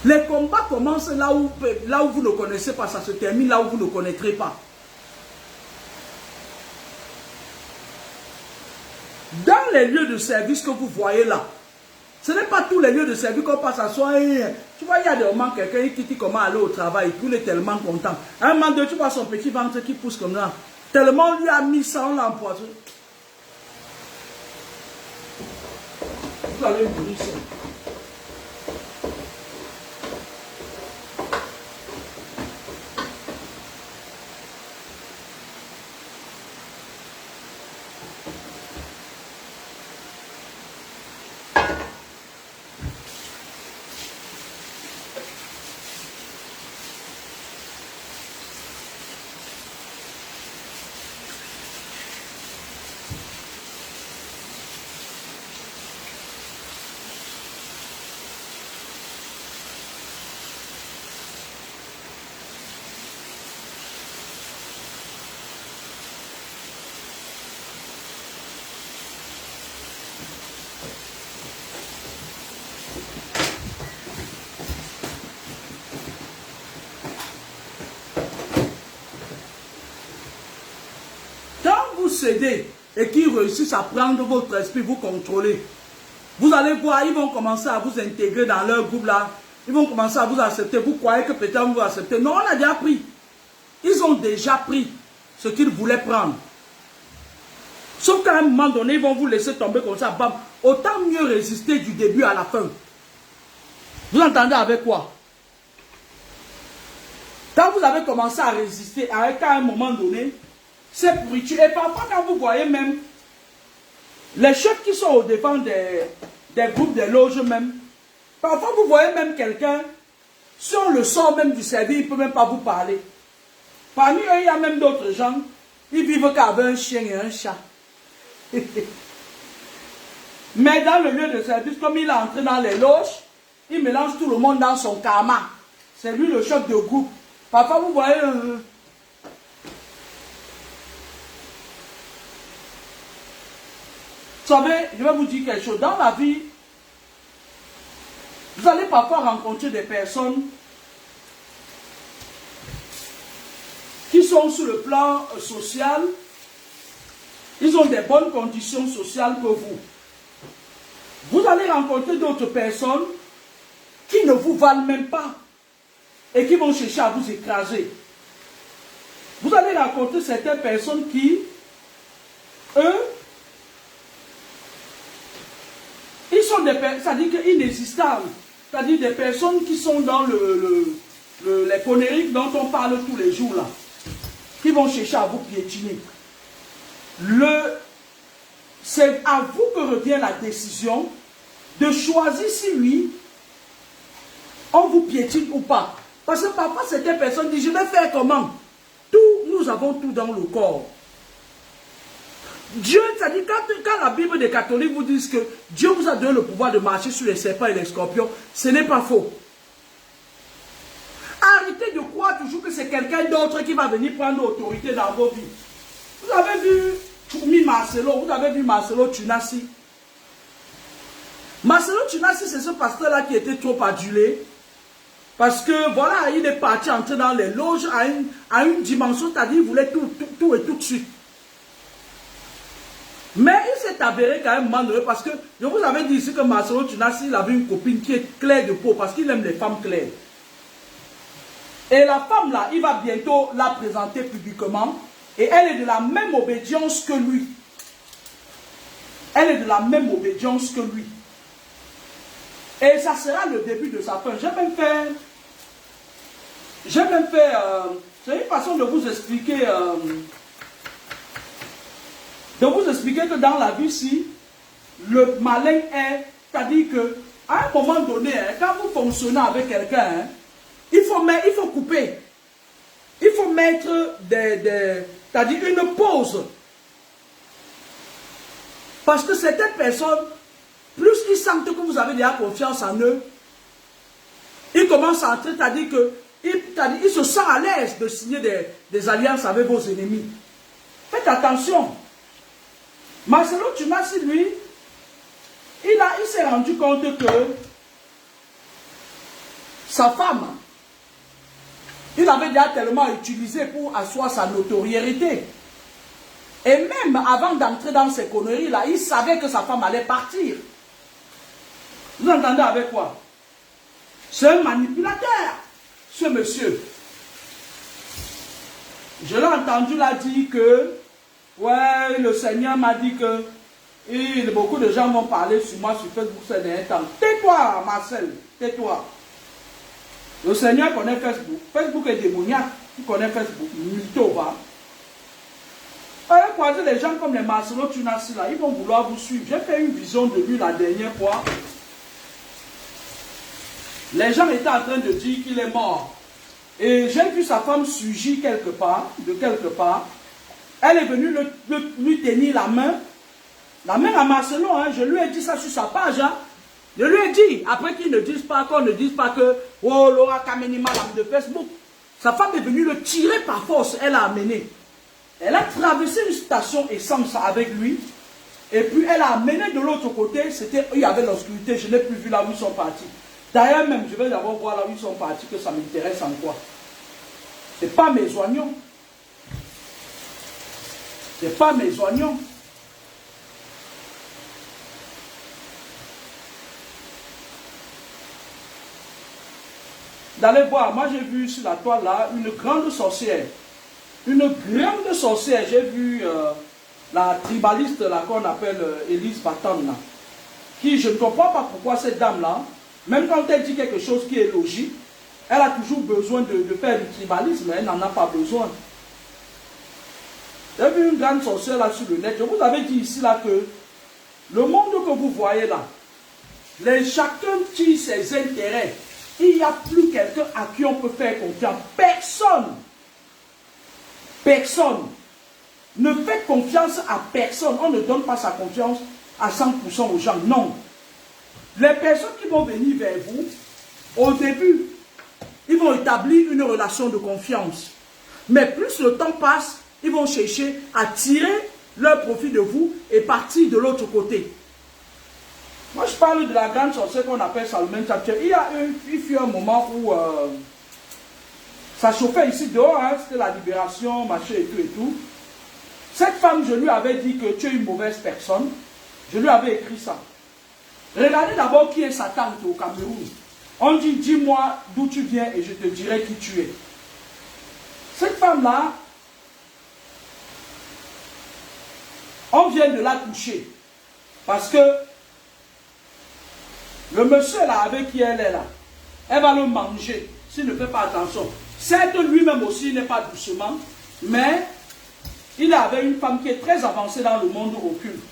Les combats commencent là où vous ne connaissez pas. Ça se termine là où vous ne connaîtrez pas. Dans les lieux de service que vous voyez là, ce n'est pas tous les lieux de service qu'on passe à soi. Tu vois, il y a des moments, quelqu'un qui dit comment aller au travail, il est tellement content. À un moment donné, tu vois son petit ventre qui pousse comme ça. Tellement on lui a mis ça, on l'a empoisonné. Vous allez mourir ça. Céder et qui réussissent à prendre votre esprit, vous contrôler. Vous allez voir, ils vont commencer à vous intégrer dans leur groupe là. Ils vont commencer à vous accepter. Vous croyez que peut-être vous acceptez. Non, on a déjà pris. Ils ont déjà pris ce qu'ils voulaient prendre. Sauf qu'à un moment donné, ils vont vous laisser tomber comme ça. Bam. Autant mieux résister du début à la fin. Vous entendez avec quoi? Quand vous avez commencé à résister, à un moment donné, c'est pourriture. Et parfois, quand vous voyez même les chefs qui sont au devant des groupes, des loges même, parfois vous voyez même quelqu'un Si on le sort même du service, il ne peut même pas vous parler. Parmi eux, il y a même d'autres gens, ils vivent qu'avec un chien et un chat. Mais dans le lieu de service, comme il est entré dans les loges, il mélange tout le monde dans son karma. C'est lui le chef de groupe. Parfois, vous voyez... Vous savez, je vais vous dire quelque chose. Dans la vie, vous allez parfois rencontrer des personnes qui sont sur le plan social. Ils ont des bonnes conditions sociales que vous. Vous allez rencontrer d'autres personnes qui ne vous valent même pas et qui vont chercher à vous écraser. Vous allez rencontrer certaines personnes qui, eux, ils sont des personnes, c'est-à-dire inexistables, c'est-à-dire des personnes qui sont dans les conneries dont on parle tous les jours là, qui vont chercher à vous piétiner. C'est à vous que revient la décision de choisir si oui, on vous piétine ou pas. Parce que parfois, certaines personnes disent, je vais faire comment? Nous avons tout dans le corps. Dieu, c'est-à-dire, quand la Bible des catholiques vous dit que Dieu vous a donné le pouvoir de marcher sur les serpents et les scorpions, ce n'est pas faux. Arrêtez de croire toujours que c'est quelqu'un d'autre qui va venir prendre l'autorité dans vos vies. Vous avez vu Tourmi Marcelo, vous avez vu Marcelo Tunasi. Marcelo Tunasi, c'est ce pasteur-là qui était trop adulé. Parce que, voilà, il est parti entrer dans les loges à une dimension, c'est-à-dire il voulait tout et tout de suite. Mais il s'est avéré quand même malheureux parce que, je vous avais dit ici que Marcelo Tunasi, il avait une copine qui est claire de peau parce qu'il aime les femmes claires. Et la femme là, il va bientôt la présenter publiquement et elle est de la même obédience que lui. Elle est de la même obédience que lui. Et ça sera le début de sa fin. J'ai même fait c'est une façon de vous expliquer que dans la vie, si le malin est, c'est-à-dire qu'à un moment donné, quand vous fonctionnez avec quelqu'un, il faut couper. Il faut mettre c'est-à-dire une pause. Parce que certaines personnes, plus ils sentent que vous avez déjà confiance en eux, ils commencent à entrer, c'est-à-dire qu'ils se sentent à l'aise de signer des alliances avec vos ennemis. Faites attention. Marcelo Tunasi, lui, il s'est rendu compte que sa femme, il avait déjà tellement utilisé pour asseoir sa notoriété. Et même avant d'entrer dans ces conneries-là, il savait que sa femme allait partir. Vous entendez avec quoi? C'est un manipulateur, ce monsieur. Je l'ai entendu là dire que, ouais, le Seigneur m'a dit que, et beaucoup de gens vont parler sur moi sur Facebook ces derniers temps. Tais-toi, Marcel, tais-toi. Le Seigneur connaît Facebook. Facebook est démoniaque. Il connaît Facebook. Mytho, va. Allez croiser les gens comme les Marcelo Tunasi là, ils vont vouloir vous suivre. J'ai fait une vision de lui la dernière fois. Les gens étaient en train de dire qu'il est mort. Et j'ai vu sa femme surgir de quelque part. Elle est venue lui tenir la main à Marcelo. Hein. Je lui ai dit ça sur sa page. Hein. Je lui ai dit, après qu'on ne dise pas que oh, Laura Kamenima, l'âme de Facebook. Sa femme est venue le tirer par force. Elle a amené. Elle a traversé une station essence avec lui. Et puis elle a amené de l'autre côté. Il y avait l'obscurité. Je n'ai plus vu là où ils sont partis. D'ailleurs même, je vais d'abord voir là où ils sont partis, que ça m'intéresse en quoi. C'est pas mes oignons. C'est pas mes oignons. D'aller voir, moi j'ai vu sur la toile là, une grande sorcière. Une grande sorcière. J'ai vu la tribaliste là qu'on appelle Elise Batan là. Qui, je ne comprends pas pourquoi cette dame là, même quand elle dit quelque chose qui est logique, elle a toujours besoin de faire du tribalisme, elle n'en a pas besoin. J'ai vu une grande sorcière là sur le net. Je vous avais dit ici là que le monde que vous voyez là, chacun tire ses intérêts Il n'y a plus quelqu'un à qui on peut faire confiance. Personne. Personne. Ne faites confiance à personne. On ne donne pas sa confiance à 100% aux gens. Non. Les personnes qui vont venir vers vous, au début, ils vont établir une relation de confiance. Mais plus le temps passe, ils vont chercher à tirer leur profit de vous et partir de l'autre côté. Moi, je parle de la grande sorcière qu'on appelle Salomon Chapter. Il fut un moment où ça chauffait ici dehors, hein, c'était la libération, machin et tout et tout. Cette femme, je lui avais dit que tu es une mauvaise personne. Je lui avais écrit ça. Regardez d'abord qui est sa tante au Cameroun. On dit, dis-moi d'où tu viens et je te dirai qui tu es. Cette femme-là, on vient de la toucher. Parce que le monsieur là, avec qui elle est là, elle va le manger s'il ne fait pas attention. Certes, lui-même aussi n'est pas doucement, mais il avait une femme qui est très avancée dans le monde occulte.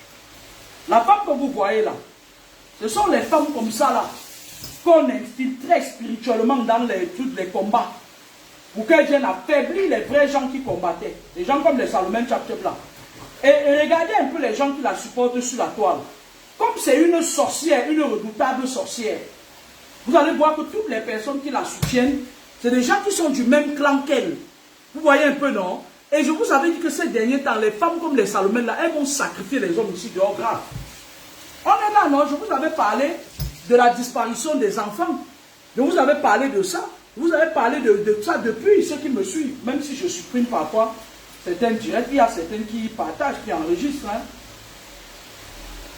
La femme que vous voyez là, ce sont les femmes comme ça là, qu'on infiltrait spirituellement dans tous les combats, pour qu'elles viennent affaiblir les vrais gens qui combattaient. Les gens comme les Salomon Chapter là. Et regardez un peu les gens qui la supportent sur la toile. Comme c'est une sorcière, une redoutable sorcière, vous allez voir que toutes les personnes qui la soutiennent, c'est des gens qui sont du même clan qu'elle. Vous voyez un peu, non? Et je vous avais dit que ces derniers temps, les femmes comme les Salomon là, elles vont sacrifier les hommes ici dehors grave. On est là, non? Je vous avais parlé de la disparition des enfants. Je vous avais parlé de ça. Je vous avais parlé de ça depuis ceux qui me suivent. Même si je supprime parfois certains directs, il y a certains qui partagent, qui enregistrent. Hein.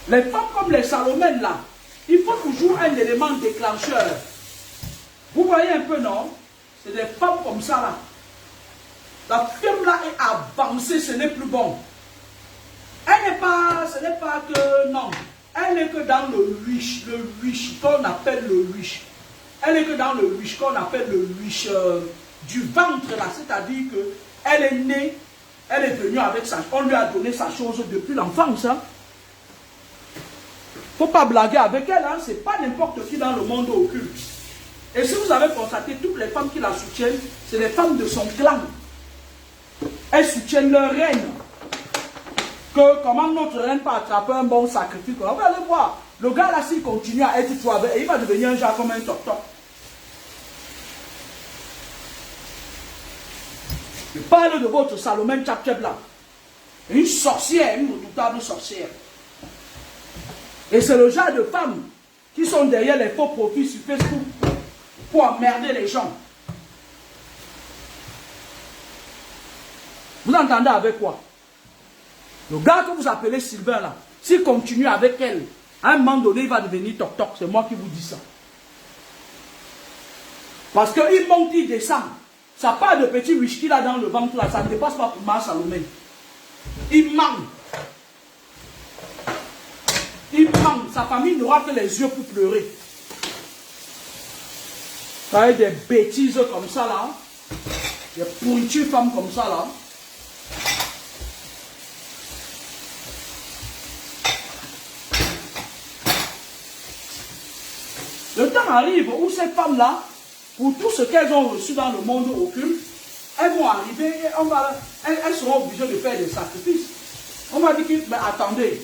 Les femmes comme les Salomon là, il faut toujours un élément déclencheur. Vous voyez un peu, non? C'est des femmes comme ça là. La femme là est avancée, ce n'est plus bon. Elle n'est pas, ce n'est pas que, non. Elle n'est que dans le wish qu'on appelle le wish. Elle n'est que dans le wish qu'on appelle le wish du ventre là. C'est-à-dire qu'elle est née, elle est venue avec ça. On lui a donné sa chose depuis l'enfance. Hein. Il ne faut pas blaguer avec elle. Hein. Ce n'est pas n'importe qui dans le monde occulte. Et si vous avez constaté, toutes les femmes qui la soutiennent, c'est les femmes de son clan. Elles soutiennent leur reine. Que comment notre reine peut attraper un bon sacrifice. On va aller voir. Le gars là, s'il continue à être tout avec, il va devenir un genre comme un toc-toc. Je parle de votre Salomon Chapter là. Une sorcière, une redoutable sorcière. Et c'est le genre de femmes qui sont derrière les faux profils sur Facebook pour emmerder les gens. Vous entendez avec quoi? Le gars que vous appelez Sylvain là, s'il continue avec elle, à un moment donné, il va devenir toc-toc. C'est moi qui vous dis ça. Parce qu'il monte, il descend. Ça part de petit wish qu'il a dans le ventre là, ça ne dépasse pas pour ma Salomé. Il manque. Il manque. Sa famille n'aura que les yeux pour pleurer. Ça a des bêtises comme ça là. Des pourritures femmes comme ça là. Le temps arrive où ces femmes-là, pour tout ce qu'elles ont reçu dans le monde occulte, elles vont arriver et elles seront obligées de faire des sacrifices. On va dire que, mais attendez,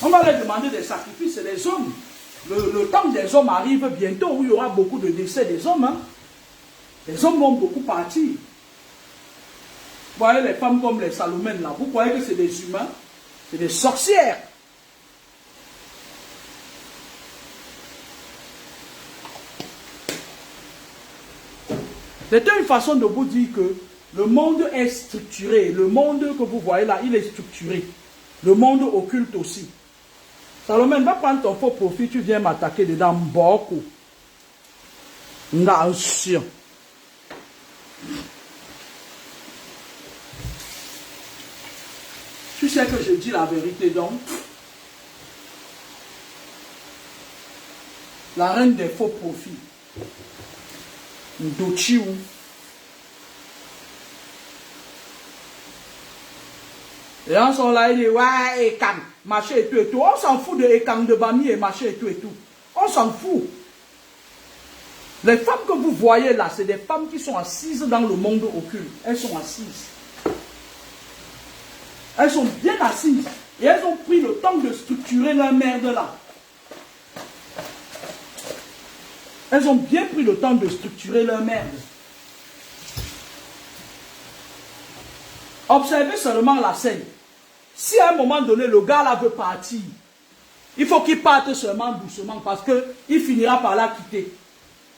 on va leur demander des sacrifices, c'est les hommes. Le temps des hommes arrive bientôt où il y aura beaucoup de décès des hommes. Hein. Les hommes vont beaucoup partir. Vous voyez les femmes comme les Salomon là, vous croyez que c'est des humains? C'est des sorcières. C'était une façon de vous dire que le monde est structuré. Le monde que vous voyez là, il est structuré. Le monde occulte aussi. Salomon, va prendre ton faux profit, tu viens m'attaquer dedans. Beaucoup. Nation. Tu sais que je dis la vérité donc. La reine des faux profits. Ndochiou. Les gens sont là, ils disent, ouais, Ekang, machin et tout et tout. On s'en fout de Ekang, de Bami et machin et tout et tout. On s'en fout. Les femmes que vous voyez là, c'est des femmes qui sont assises dans le monde occulte. Elles sont assises. Elles sont bien assises. Et elles ont pris le temps de structurer leur merde là. Elles ont bien pris le temps de structurer leur merde. Observez seulement la scène. Si à un moment donné, le gars là veut partir, il faut qu'il parte seulement doucement parce qu'il finira par la quitter.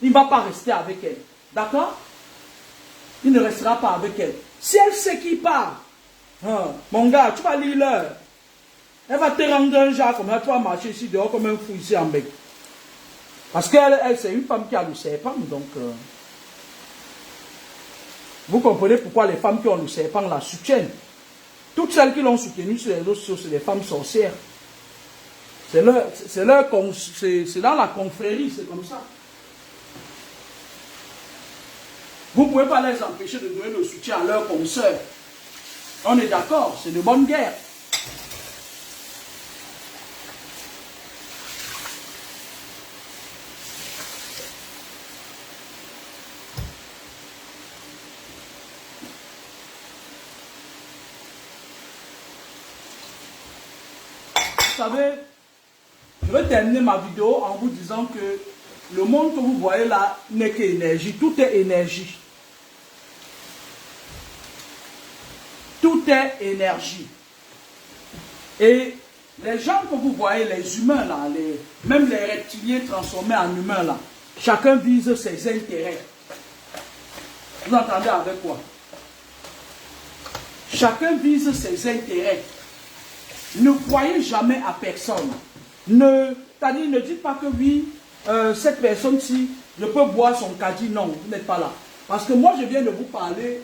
Il ne va pas rester avec elle. D'accord? Il ne restera pas avec elle. Si elle sait qu'il part, hein, mon gars, tu vas lire l'heure. Elle va te rendre un genre comme ça, tu vas marcher ici dehors comme un fou ici en bec. Parce qu'elle, c'est une femme qui a le serpent, donc... vous comprenez pourquoi les femmes qui ont le serpent la soutiennent. Toutes celles qui l'ont soutenu sur les réseaux sociaux, c'est des femmes sorcières. C'est dans la confrérie, c'est comme ça. Vous ne pouvez pas les empêcher de donner le soutien à leurs consoeurs. On est d'accord, c'est de bonne guerre. Vous savez, je vais terminer ma vidéo en vous disant que le monde que vous voyez là n'est qu'énergie. Tout est énergie. Tout est énergie. Et les gens que vous voyez, les humains là, même les reptiliens transformés en humains là, chacun vise ses intérêts. Vous entendez avec quoi? Chacun vise ses intérêts. Ne croyez jamais à personne. Ne dites pas que oui, cette personne-ci, je peux boire son caddie. Non, vous n'êtes pas là. Parce que moi, je viens de vous parler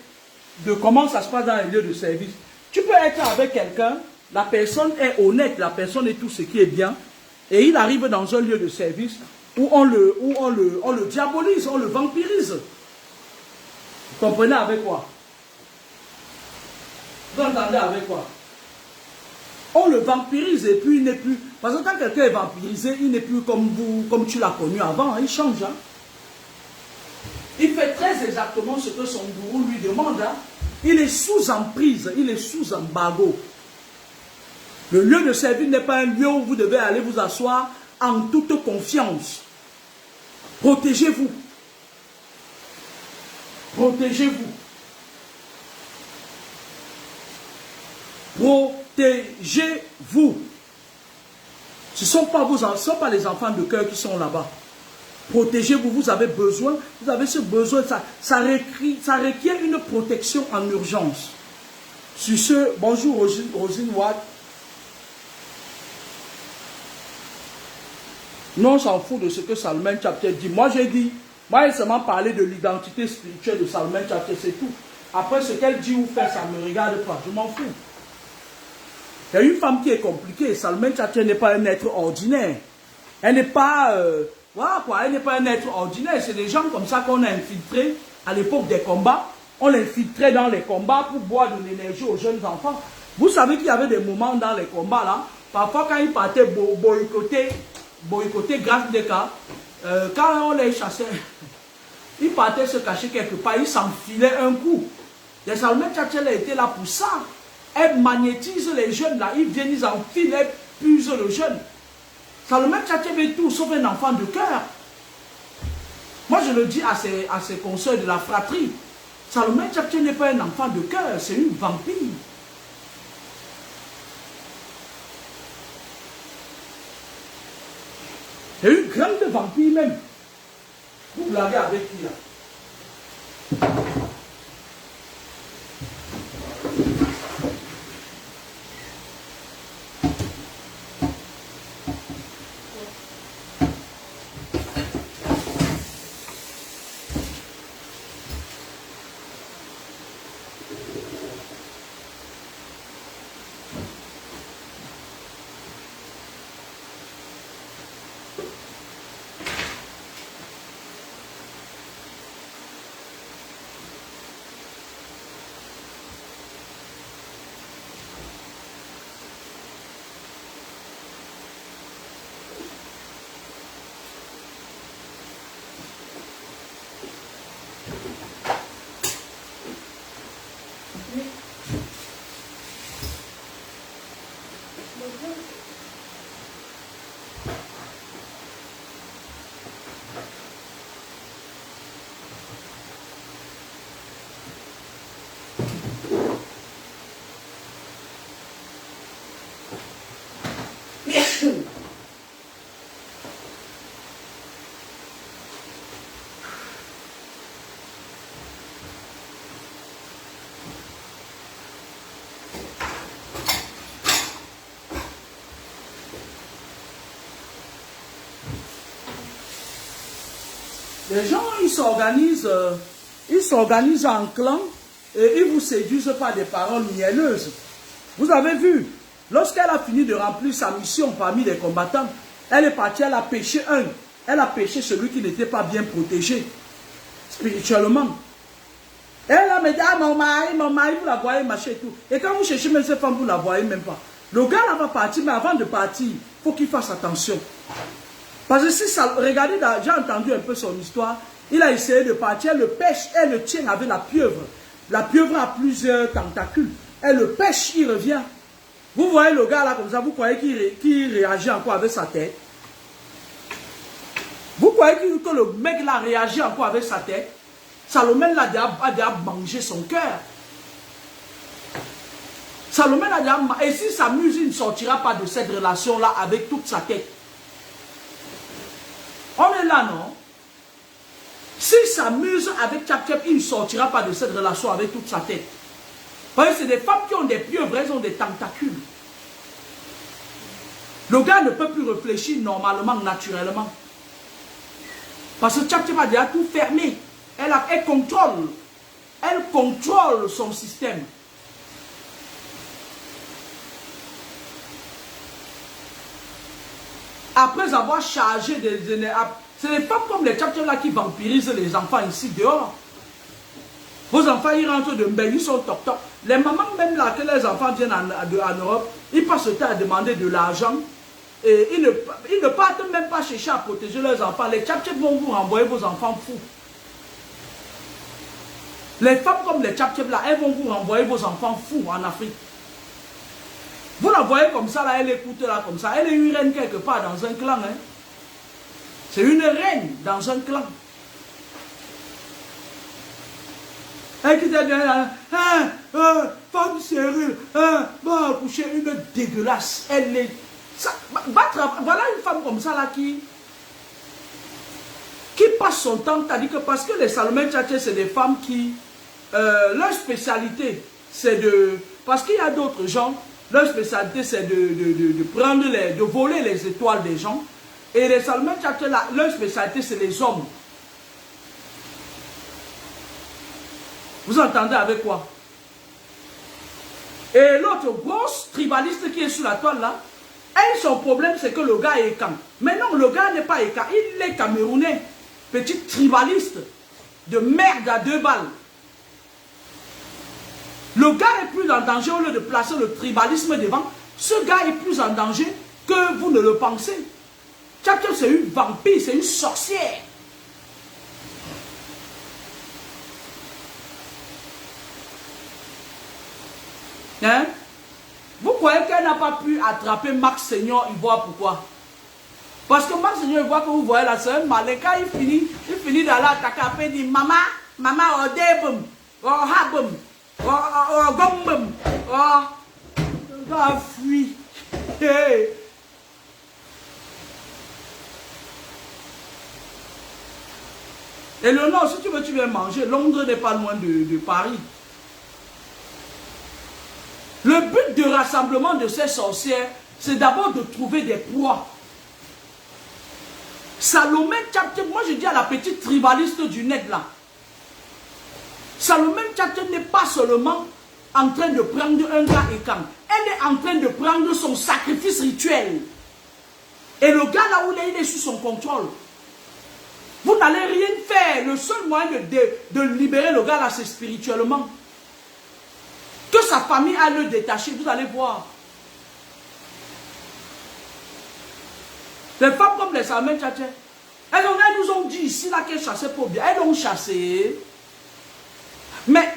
de comment ça se passe dans les lieux de service. Tu peux être avec quelqu'un, la personne est honnête, la personne est tout ce qui est bien, et il arrive dans un lieu de service où on le diabolise, on le vampirise. Vous comprenez avec quoi? Vous entendez avec quoi? On le vampirise et puis il n'est plus... Parce que quand quelqu'un est vampirisé, il n'est plus comme vous, comme tu l'as connu avant, hein, il change. Hein. Il fait très exactement ce que son gourou lui demande. Hein. Il est sous emprise, il est sous embargo. Le lieu de service n'est pas un lieu où vous devez aller vous asseoir en toute confiance. Protégez-vous. Protégez-vous. Protégez-vous. Ce ne sont pas les enfants de cœur qui sont là-bas. Protégez-vous, vous avez besoin, vous avez ce besoin, ça requiert une protection en urgence. Sur ce, bonjour Rosine Watt. Non, on s'en fout de ce que Salomon Chapter dit. Moi j'ai seulement parlé de l'identité spirituelle de Salomon Chapter, c'est tout. Après ce qu'elle dit ou fait, ça ne me regarde pas, je m'en fous. Il y a une femme qui est compliquée. Salomon Chapter n'est pas un être ordinaire. Elle n'est pas... voilà quoi, elle n'est pas un être ordinaire. C'est des gens comme ça qu'on a infiltrés à l'époque des combats. On l'infiltrait dans les combats pour boire de l'énergie aux jeunes enfants. Vous savez qu'il y avait des moments dans les combats là. Parfois quand ils partaient boycotter grâce des cas, quand on les chassait, ils partaient se cacher quelque part, ils s'enfilaient un coup. Les Salomon Chapter étaient là pour ça. Elles magnétisent les jeunes là, ils viennent, ils enfilent, elles puisent le jeune. Salomon Chapter veut tout sauf un enfant de cœur. Moi je le dis à ses consoeurs de la fratrie. Salomon Chapter n'est pas un enfant de cœur, c'est une vampire. C'est une grande vampire même. Vous blaguez avec qui là? Les gens, ils s'organisent en clan et ils vous séduisent par des paroles mielleuses. Vous avez vu, lorsqu'elle a fini de remplir sa mission parmi les combattants, elle est partie, elle a pêché un. Elle a pêché celui qui n'était pas bien protégé spirituellement. Elle a dit, ah, mon mari, vous la voyez, machin et tout. Et quand vous cherchez même cette femme, vous ne la voyez même pas. Le gars là va partir, mais avant de partir, il faut qu'il fasse attention. Parce que si ça, regardez, j'ai entendu un peu son histoire, il a essayé de partir, elle le pêche, elle le tient avec la pieuvre. La pieuvre a plusieurs tentacules. Elle le pêche, il revient. Vous voyez le gars là comme ça, vous croyez qu'il réagit encore avec sa tête? Vous croyez que le mec là réagit encore avec sa tête? Salomon a déjà mangé son cœur. Salomon a déjà mangé. Et s'il s'amuse, il ne sortira pas de cette relation-là avec toute sa tête. On est là, non? S'il s'amuse avec Tchap-Tchap, il ne sortira pas de cette relation avec toute sa tête. Parce que c'est des femmes qui ont des pieuvres, elles ont des tentacules. Le gars ne peut plus réfléchir normalement, naturellement. Parce que Tchap-Tchap a déjà tout fermé. Elle contrôle son système. Après avoir chargé des énergies, c'est les femmes comme les Tchap-Tchap là qui vampirisent les enfants ici dehors. Vos enfants, ils rentrent de Mbé, ils sont toc-toc. Les mamans même là, que les enfants viennent en Europe, ils passent le temps à demander de l'argent. Et ils ne partent même pas chercher à protéger leurs enfants. Les Tchap-Tchap vont vous renvoyer vos enfants fous. Les femmes comme les Tchap-Tchap là, elles vont vous renvoyer vos enfants fous en Afrique. Vous la voyez comme ça, là, elle écoute là comme ça. Elle est une reine quelque part dans un clan. Hein. C'est une reine dans un clan. Elle qui dit bien, femme sérieuse, va accoucher une dégueulasse. Elle est. Ça, voilà une femme comme ça là qui passe son temps, c'est-à-dire que parce que les Salomon Tchatché, c'est des femmes qui, leur spécialité, c'est de, parce qu'il y a d'autres gens, leur spécialité c'est de prendre de voler les étoiles des gens, et les Salomon Tchatché, leur spécialité c'est les hommes. Vous entendez avec quoi? Et l'autre grosse tribaliste qui est sur la toile là, elle, son problème c'est que le gars est écan. Mais non, le gars n'est pas écan, il est camerounais. Petit tribaliste de merde à 2 balles. Le gars est plus en danger au lieu de placer le tribalisme devant. Ce gars est plus en danger que vous ne le pensez. Tchap-Tchap, c'est une vampire, c'est une sorcière. Hein? Vous croyez qu'elle n'a pas pu attraper Max Seigneur Ivoire, pourquoi? Parce que Max Seigneur Ivoire, que vous voyez là, c'est un malin. Quand il finit d'aller attaquer, après il dit maman, oh débum, oh habum, oh gombum, oh, va fuir. Hey. Et le nord, si tu veux, tu viens manger. Londres n'est pas loin de Paris. Le but de rassemblement de ces sorcières, c'est d'abord de trouver des proies. Salomon Tchap-Tchap, moi je dis à la petite tribaliste du net là, Salomon Tchap-Tchap n'est pas seulement en train de prendre un gars écan, elle est en train de prendre son sacrifice rituel. Et le gars là où il est sous son contrôle. Vous n'allez rien faire. Le seul moyen de libérer le gars là, c'est spirituellement. Que sa famille a le détaché, vous allez voir. Les femmes comme les Salomon Tchatché, elles nous ont dit ici là qu'elles chassaient pour bien. Elles ont chassé. Mais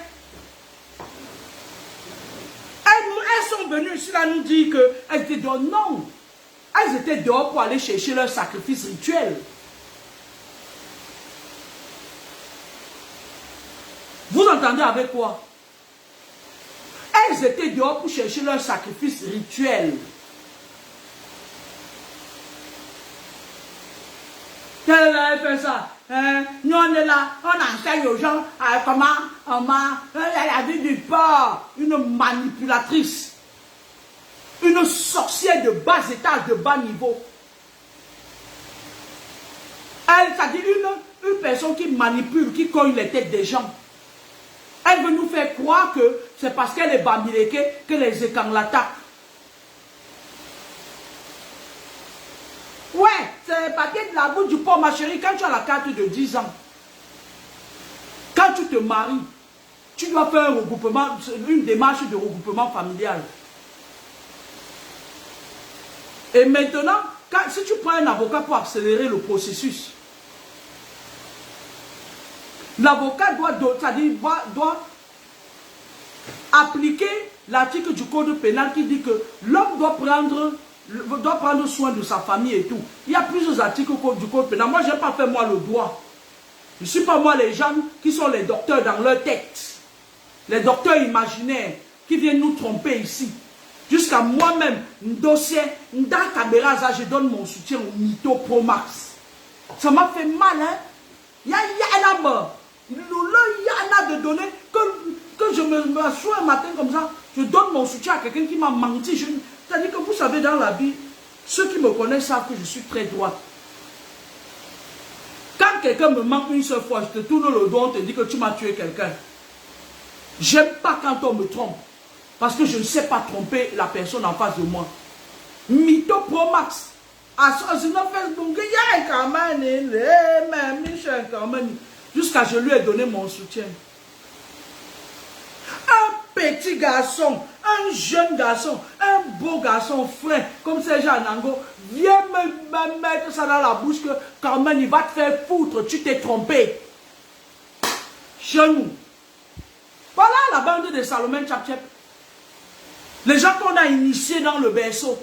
elles sont venues ici là nous dire qu'elles étaient dehors. Non. Elles étaient dehors pour aller chercher leur sacrifice rituel. Vous entendez avec quoi? Elles étaient dehors pour chercher leur sacrifice rituel. Elle fait ça. Nous on est là, on enseigne aux gens comment elle a dit du porc, une manipulatrice, une sorcière de bas étage, de bas niveau. Elle, ça dit une personne qui manipule, qui cogne les têtes des gens. Elle veut nous faire croire que c'est parce qu'elle est bamileke que les écans l'attaquent. Ouais, c'est peut-être la goutte du port, ma chérie, quand tu as la carte de 10 ans. Quand tu te maries, tu dois faire un regroupement, une démarche de regroupement familial. Et maintenant, si tu prends un avocat pour accélérer le processus, l'avocat doit appliquer l'article du code pénal qui dit que l'homme doit prendre soin de sa famille et tout. Il y a plusieurs articles du code pénal. Moi, je n'ai pas fait moi le droit. Je ne suis pas moi les gens qui sont les docteurs dans leur tête. Les docteurs imaginaires qui viennent nous tromper ici. Jusqu'à moi-même, dossier, je donne mon soutien au Mytho Pro Max. Ça m'a fait mal, hein. Il y en a de données que je me assois un matin comme ça, je donne mon soutien à quelqu'un qui m'a menti. C'est-à-dire que vous savez, dans la vie, ceux qui me connaissent savent que je suis très droit. Quand quelqu'un me manque une seule fois, je te tourne le dos, on te dit que tu m'as tué quelqu'un. J'aime pas quand on me trompe. Parce que je ne sais pas tromper la personne en face de moi. Mytho Pro Max. Jusqu'à je lui ai donné mon soutien. Un petit garçon, un jeune garçon, un beau garçon frais, comme c'est Jean Nango, viens me mettre ça dans la bouche que quand même il va te faire foutre, tu t'es trompé. Chez nous. Voilà la bande de Salomon Tchap-Tchep. Les gens qu'on a initiés dans le berceau.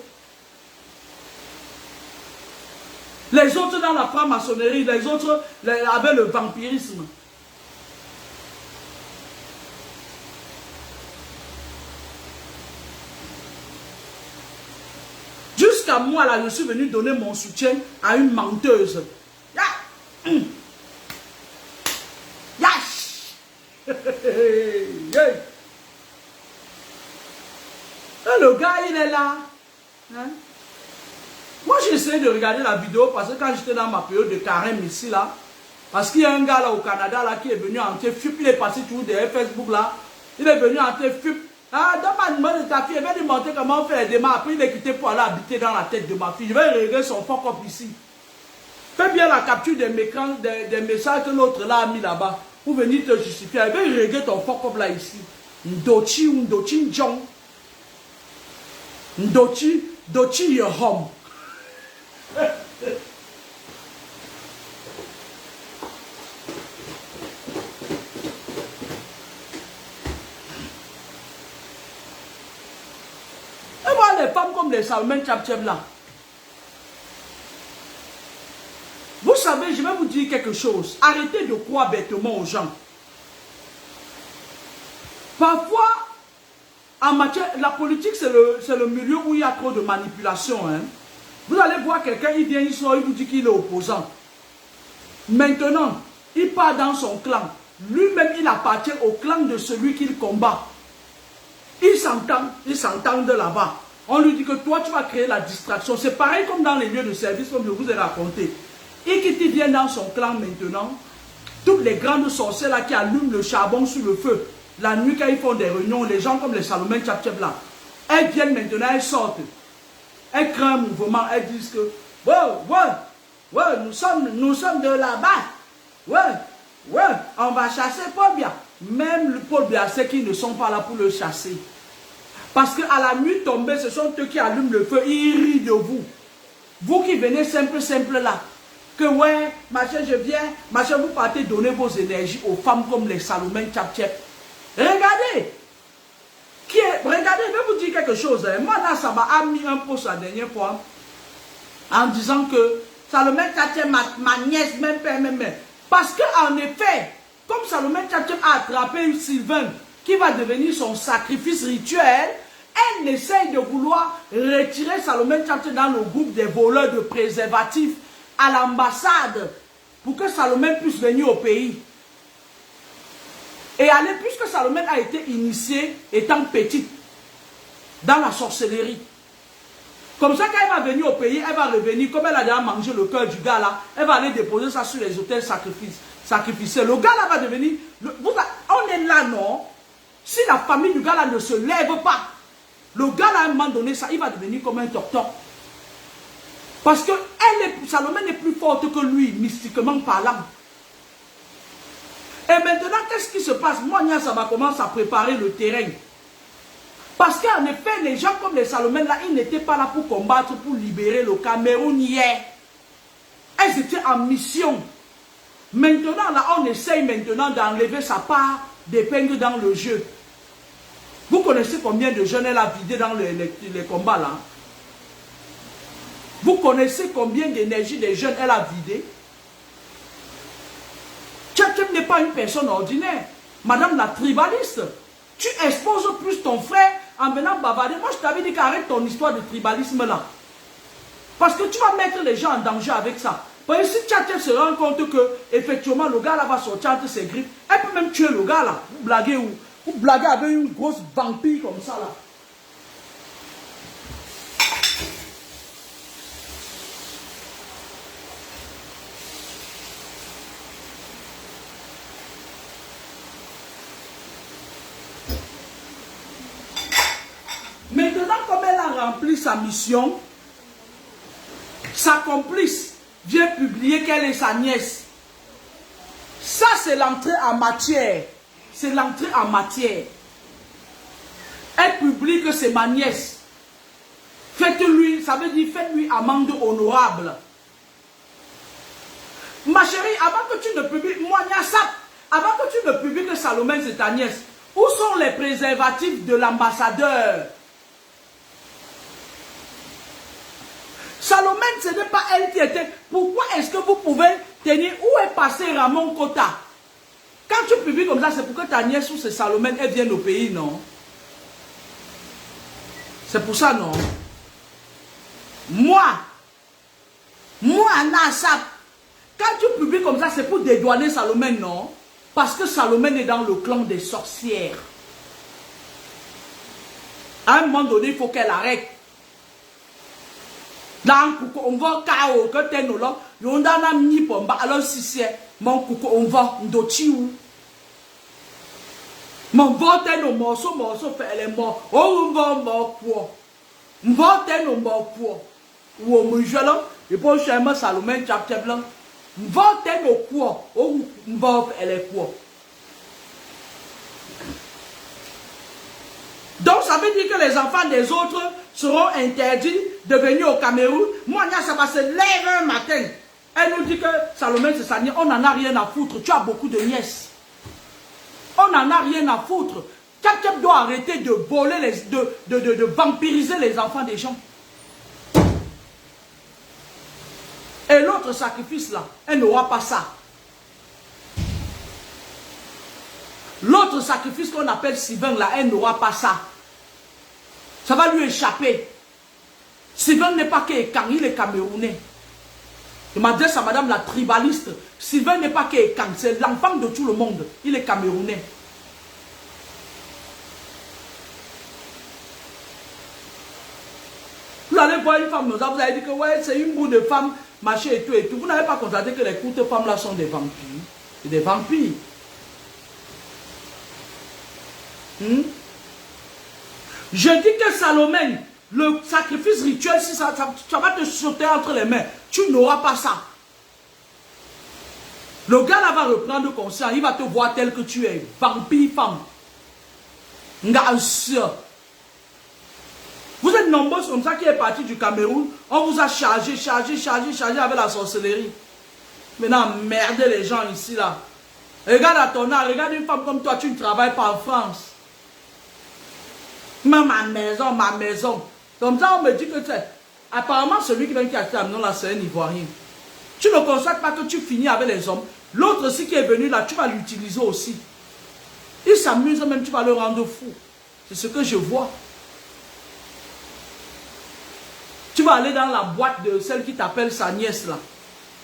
Les autres dans la franc-maçonnerie, les autres avec le vampirisme. Jusqu'à moi, là, je suis venu donner mon soutien à une menteuse. Le gars, il est là. Hein? Moi, j'ai essayé de regarder la vidéo parce que quand j'étais dans ma période de carême ici, là, parce qu'il y a un gars là au Canada là, qui est venu entrer FUP, il est passé toujours derrière Facebook là, il est venu entrer FUP. Ah, donne-moi le numéro de ta fille, elle va lui montrer comment on fait les démarches. Après, il est quitté pour aller habiter dans la tête de ma fille. Je vais régler son fuck up ici. Fais bien la capture des messages que l'autre là a mis là-bas pour venir te justifier. Je vais régler ton fuck up là ici. Ndochi ou Ndochi Njong. Ndochi your home. Et voilà les femmes comme les Salomon Tchap-Tchep là. Vous savez, je vais vous dire quelque chose. Arrêtez de croire bêtement aux gens. Parfois, en matière, la politique, c'est le milieu où il y a trop de manipulation. Hein. Vous allez voir quelqu'un, il vient, il sort, il vous dit qu'il est opposant. Maintenant, il part dans son clan. Lui-même, il appartient au clan de celui qu'il combat. Il s'entend de là-bas. On lui dit que toi, tu vas créer la distraction. C'est pareil comme dans les lieux de service, comme je vous ai raconté. Et qui vient dans son clan maintenant, toutes les grandes sorcières là qui allument le charbon sur le feu, la nuit quand ils font des réunions, les gens comme les Salomon Tchap-Tchep là, elles viennent maintenant, elles sortent. Elles créent un mouvement, elles disent que, nous sommes de là-bas. On va chasser Paul Biya. Même le Paul Biya sait qu'ils ne sont pas là pour le chasser. Parce qu'à la nuit tombée, ce sont eux qui allument le feu, ils rient de vous. Vous qui venez simple là. Que ouais, machin, je viens, machin, vous partez donner vos énergies aux femmes comme les Salomon Tchap-Tchep. Regardez, regardez, je vais vous dire quelque chose. Hein. Moi, là, ça m'a mis un post la dernière fois en disant que Salomon Tchap-Tchep, ma nièce, même père, même mère. Parce qu'en effet, comme Salomon Tchap-Tchep a attrapé Sylvain, qui va devenir son sacrifice rituel, elle essaye de vouloir retirer Salomon Tchap-Tchep dans le groupe des voleurs de préservatifs à l'ambassade pour que Salomon puisse venir au pays. Et aller, puisque Salomon a été initiée étant petite dans la sorcellerie. Comme ça, quand elle va venir au pays, elle va revenir, comme elle a déjà mangé le cœur du gars là, elle va aller déposer ça sur les autels sacrificiels. Le gars là va devenir... on est là, non? Si la famille du gars là ne se lève pas, le gars là, à un moment donné, ça, il va devenir comme un torton. Parce que Salomé est plus forte que lui, mystiquement parlant. Et maintenant, qu'est-ce qui se passe? Moi, ça va commencer à préparer le terrain. Parce qu'en effet, les gens comme les Salomé, là, ils n'étaient pas là pour combattre, pour libérer le Cameroun hier. Elles étaient en mission. Maintenant, là, on essaye maintenant d'enlever sa part d'épingle dans le jeu. Vous connaissez combien de jeunes elle a vidé dans les combats, là? Vous connaissez combien d'énergie des jeunes elle a vidé? Tchatchep n'est pas une personne ordinaire. Madame la tribaliste, tu exposes plus ton frère en venant bavarder. Moi, je t'avais dit qu'arrête ton histoire de tribalisme là. Parce que tu vas mettre les gens en danger avec ça. Parce que si Tchatchep se rend compte que, effectivement, le gars là va sortir entre ses griffes, elle peut même tuer le gars là. Vous blaguez où? Vous blaguez avec une grosse vampire comme ça là. Maintenant, comme elle a rempli sa mission, sa complice vient publier qu'elle est sa nièce. Ça, c'est l'entrée en matière. C'est l'entrée en matière. Elle publie que c'est ma nièce. Faites-lui, ça veut dire faites-lui amende honorable. Ma chérie, avant que tu ne publies, moi, Nyasap, avant que tu ne publies que Salomé c'est ta nièce, où sont les préservatifs de l'ambassadeur? Salomé, ce n'est pas elle qui était. Pourquoi est-ce que vous pouvez tenir où est passé Ramon Kota? Quand tu publies comme ça, c'est pour que ta nièce ou c'est Salomé, elle vienne au pays, non? C'est pour ça, non? Moi, Nassap, quand tu publies comme ça, c'est pour dédouaner Salomé, non? Parce que Salomé est dans le clan des sorcières. À un moment donné, il faut qu'elle arrête. On va KO, que t'es nous là, on a un ami pour alors si c'est mon coucou, on va d'otiou. Mon vote nos morceaux, fait les morts. Oh, on va mort pour. On va nos morts pour. Ou au mujala, et pour chez Salomé, chap blanc. On va nos quoi. Oh, on va faire les quoi. Donc, ça veut dire que les enfants des autres seront interdits de venir au Cameroun. Moi, ça va se lever un matin. Elle nous dit que Salomé, c'est sa nièce. On n'en a rien à foutre. Tu as beaucoup de nièces. On n'en a rien à foutre. Tchatchep doit arrêter de voler, de vampiriser les enfants des gens. Et l'autre sacrifice là, elle n'aura pas ça. L'autre sacrifice qu'on appelle Sylvain là, elle n'aura pas ça. Ça va lui échapper. Sylvain n'est pas qu'Ekang, il est camerounais. Je m'adresse à madame la tribaliste. Sylvain n'est pas qu'Ekang, c'est l'enfant de tout le monde. Il est camerounais. Vous allez voir une femme, vous avez dit que ouais, c'est une boue de femme, machin et tout et tout. Vous n'avez pas constaté que les courtes femmes là sont des vampires. C'est des vampires. Je dis que Salomé, le sacrifice rituel, si ça va te sauter entre les mains, tu n'auras pas ça. Le gars là va reprendre conscience, il va te voir tel que tu es, vampire femme. Vous êtes nombreux comme ça qui est parti du Cameroun, on vous a chargé avec la sorcellerie. Maintenant, merdez les gens ici là. Regarde à ton âge, regarde une femme comme toi, tu ne travailles pas en France. Mais ma maison. Comme ça, on me dit que tu es. Apparemment, celui qui a acheté la maison là, c'est un Ivoirien. Tu ne constates pas que tu finis avec les hommes. L'autre aussi qui est venu là, tu vas l'utiliser aussi. Il s'amuse même, tu vas le rendre fou. C'est ce que je vois. Tu vas aller dans la boîte de celle qui t'appelle sa nièce là,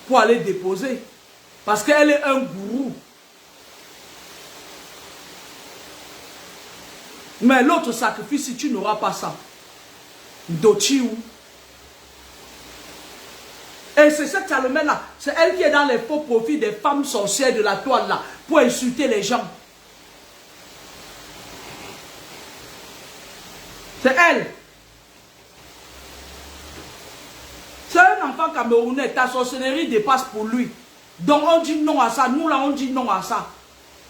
pour aller déposer. Parce qu'elle est un gourou. Mais l'autre sacrifice, si tu n'auras pas ça, Dochiou, Et c'est cette Salomé-là, c'est elle qui est dans les faux profits des femmes sorcières de la toile là, pour insulter les gens. C'est elle. C'est un enfant camerounais, ta sorcellerie dépasse pour lui. Donc on dit non à ça, nous là on dit non à ça.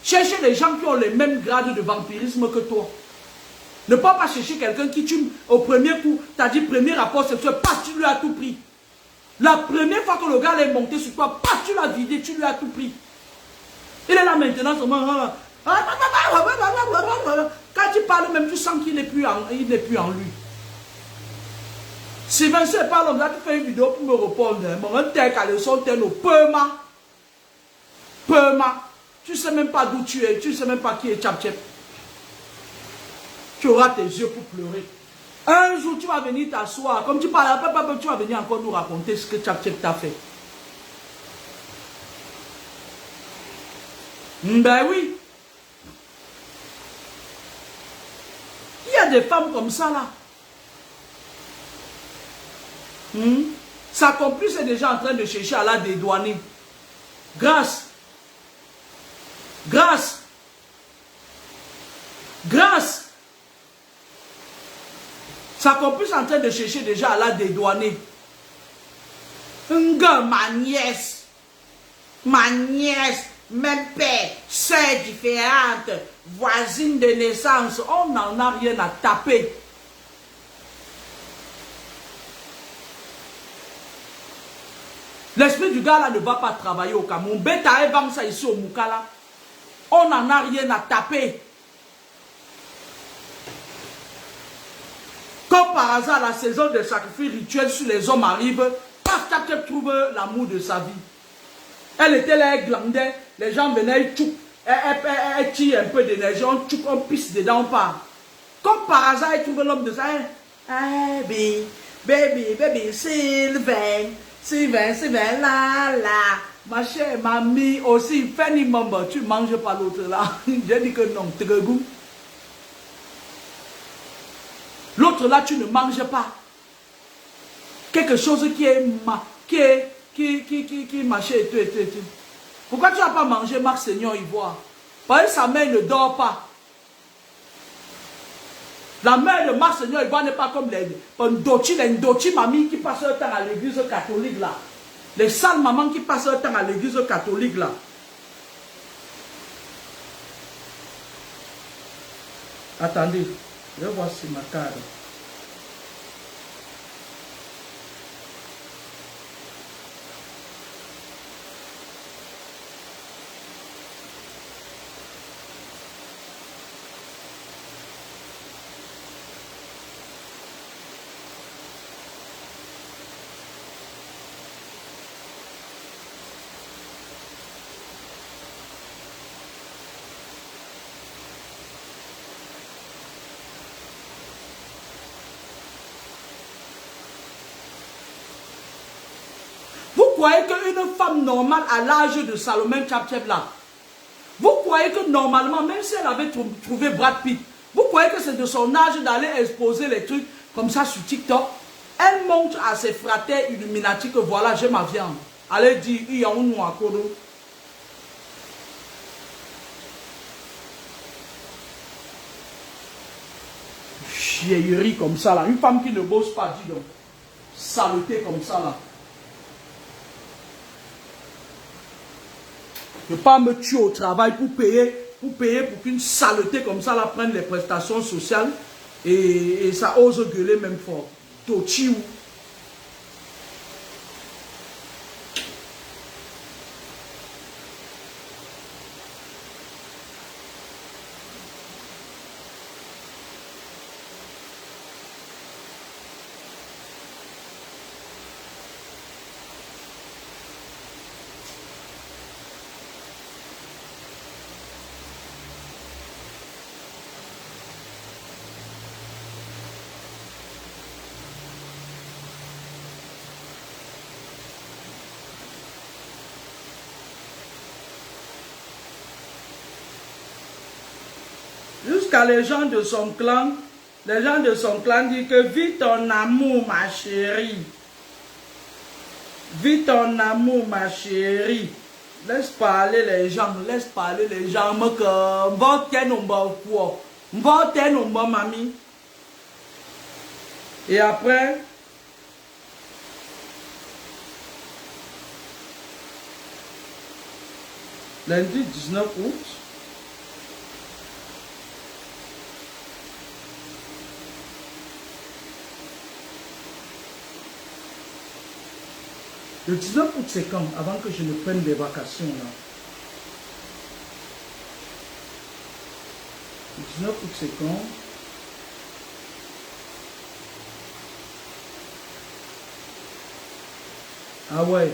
Cherchez les gens qui ont les mêmes grades de vampirisme que toi. Ne pas chercher quelqu'un qui tue au premier coup, t'as dit premier rapport sexuel, pas tu lui as tout pris. La première fois que le gars est monté sur toi, pas tu l'as vidé, tu lui as tout pris. Il est là maintenant seulement. Quand tu parles même, tu sens qu'il n'est plus en lui. Si Vincent parle, là, tu fais une vidéo pour me répondre. Bon, un tel caleçon, tel au Pema. Tu ne sais même pas d'où tu es, tu ne sais même pas qui est Tchap Tchep. Tu auras tes yeux pour pleurer. Un jour, tu vas venir t'asseoir. Comme tu parles, tu vas venir encore nous raconter ce que Tchap Tchep t'a fait. Ben oui. Il y a des femmes comme ça là. Sa complice est déjà en train de chercher à la dédouaner. Grâce. Sa complice est en train de chercher déjà à la dédouaner. Ma nièce, même père, sœur différente, voisine de naissance, on n'en a rien à taper. L'esprit du gars là ne va pas travailler au Cameroun. Beta et vend ça ici au Moukala. On n'en a rien à taper. Comme par hasard, la saison des sacrifices rituels sur les hommes arrive, paf, Tchap Tchep trouve l'amour de sa vie. Elle était là, elle glandait, les gens venaient, elle tchouk, elle tire un peu d'énergie, on tchouk, on pisse dedans, on part. Comme par hasard, elle trouve l'homme de sa vie. Baby, Sylvain, là. Ma chère mamie aussi, Fanny Mamba, tu ne manges pas l'autre là. J'ai dit que non, Tegegou. L'autre là, tu ne manges pas. Quelque chose qui est mâché. Pourquoi tu n'as pas mangé Marc Seigneur Ivoire? Parce que sa mère ne dort pas. La mère de Marc Seigneur Ivoire n'est pas comme les Ndochi mamie qui passe le temps à l'église catholique là. Les sales mamans qui passent le temps à l'église catholique là. Attendez, je vais voir si ma carte. Vous croyez qu'une femme normale à l'âge de Salomé Tchap Tchep là, vous croyez que normalement, même si elle avait trouvé Brad Pitt, vous croyez que c'est de son âge d'aller exposer les trucs comme ça sur TikTok? Elle montre à ses fratères Illuminati que voilà, j'ai ma viande. Allez dire, il y a un noir. Chiérie comme ça là, une femme qui ne bosse pas, dis donc. Saleté comme ça là. Ne pas me tuer au travail pour payer pour qu'une saleté comme ça là prenne les prestations sociales et ça ose gueuler même fort. Tochiou. Jusqu'à les gens de son clan disent que vis ton amour, ma chérie. Vis ton amour, ma chérie. Laisse parler les gens, laisse parler les gens. Mamie. Et après, lundi 19 août, le 19 août, c'est quand? Avant que je ne prenne des vacations, là. Le 19 août, c'est quand? Ah ouais.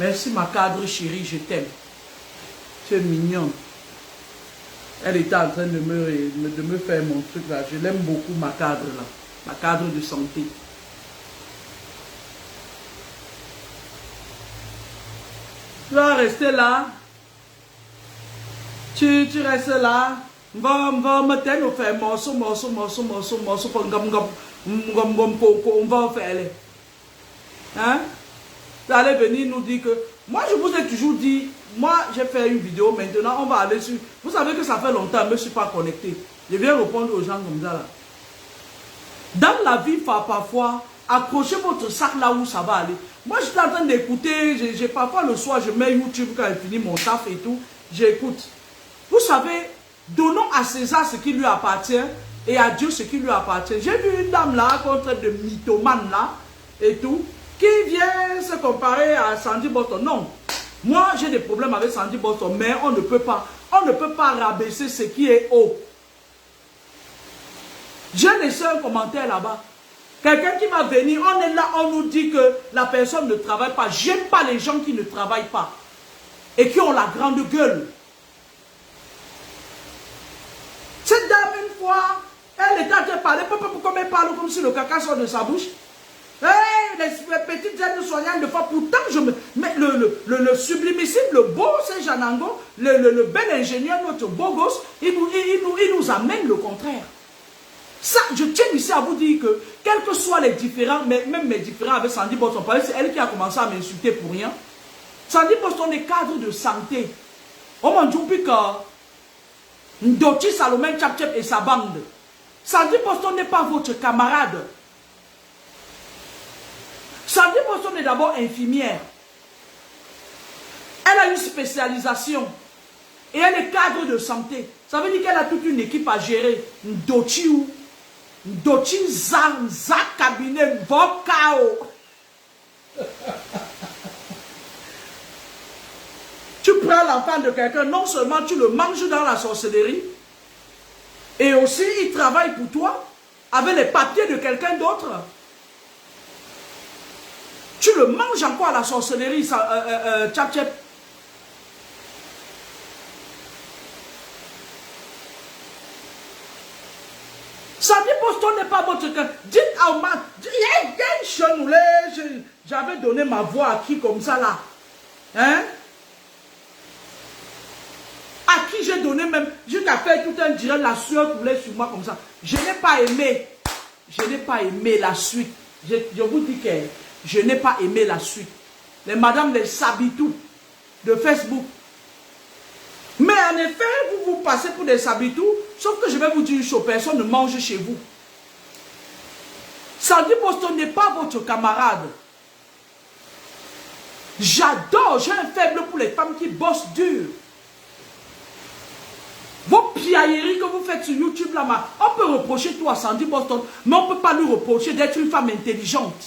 Merci ma cadre chérie, je t'aime. Tu es mignonne. Elle était en train de me faire mon truc là. Je l'aime beaucoup, ma cadre là. Ma cadre de santé. Tu vas rester là. Tu restes là. On va me tenir au faire morceau. On va faire les. Hein? Vous allez venir nous dire que... Moi, je vous ai toujours dit... Moi, j'ai fait une vidéo. Maintenant, on va aller sur... Vous savez que ça fait longtemps, je ne me suis pas connecté. Je viens répondre aux gens comme ça là. Dans la vie, parfois, accrochez votre sac là où ça va aller. Moi, je suis en train d'écouter. Parfois, le soir, je mets YouTube quand je finis mon taf et tout. J'écoute. Vous savez, donnons à César ce qui lui appartient et à Dieu ce qui lui appartient. J'ai vu une dame là, contre de mythomane là et tout, qui vient se comparer à Sandy Boston. Non, moi j'ai des problèmes avec Sandy Boston, mais on ne peut pas rabaisser ce qui est haut. J'ai laissé un commentaire là-bas. Quelqu'un qui va venir, on est là, on nous dit que la personne ne travaille pas. J'aime pas les gens qui ne travaillent pas et qui ont la grande gueule. Cette dame, une fois, elle était en train de parler, pourquoi elle parle comme si le caca sort de sa bouche? Hey, les petites aides soignantes de fois, pourtant, mais le sublimissime, le beau Saint-Janango, le bel ingénieur, notre beau gosse, il nous amène le contraire. Ça, je tiens ici à vous dire que, quels que soient les différents, même mes différents avec Sandy Boston, c'est elle qui a commencé à m'insulter pour rien. Sandy Boston est cadre de santé. On m'a dit que Ndoti Salomon Tchap et sa bande. Sandy Boston n'est pas votre camarade. Sandy Boston est d'abord infirmière. Elle a une spécialisation. Et elle est cadre de santé. Ça veut dire qu'elle a toute une équipe à gérer. Ndoti Zanza cabinet Vokao. Tu prends l'enfant de quelqu'un, non seulement tu le manges dans la sorcellerie, et aussi il travaille pour toi avec les papiers de quelqu'un d'autre. Tu le manges encore à la sorcellerie, Tchap Tchap. Sandy Boston n'est pas votre cœur. Dites à Omar, il y a un chenoulet, j'avais donné ma voix à qui comme ça là? Hein? À qui j'ai donné même, jusqu'à faire tout un direct, la sueur coulait sur moi comme ça. Je n'ai pas aimé. Je n'ai pas aimé la suite. Je vous dis que je n'ai pas aimé la suite. Les madames les Sabitou de Facebook. Mais en effet, vous passez pour des Sabitou, sauf que je vais vous dire une chose, personne ne mange chez vous. Sandy Boston n'est pas votre camarade. J'adore, j'ai un faible pour les femmes qui bossent dur. Vos piailleries que vous faites sur YouTube là, on peut reprocher tout à Sandy Boston, mais on ne peut pas lui reprocher d'être une femme intelligente.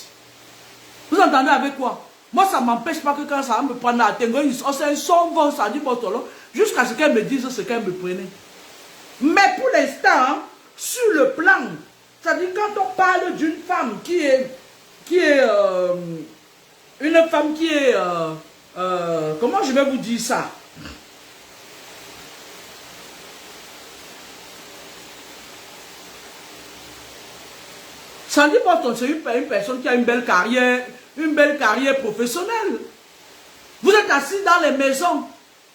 Vous entendez avec quoi? Moi, ça ne m'empêche pas que quand ça va me prendre à Tengo, c'est un son Sandy Boston, jusqu'à ce qu'elle me dise ce qu'elle me prenait. Mais pour l'instant, sur le plan, c'est-à-dire quand on parle d'une femme qui est une femme qui est, comment je vais vous dire ça? Sandy Boston, c'est une personne qui a une belle carrière professionnelle. Vous êtes assis dans les maisons.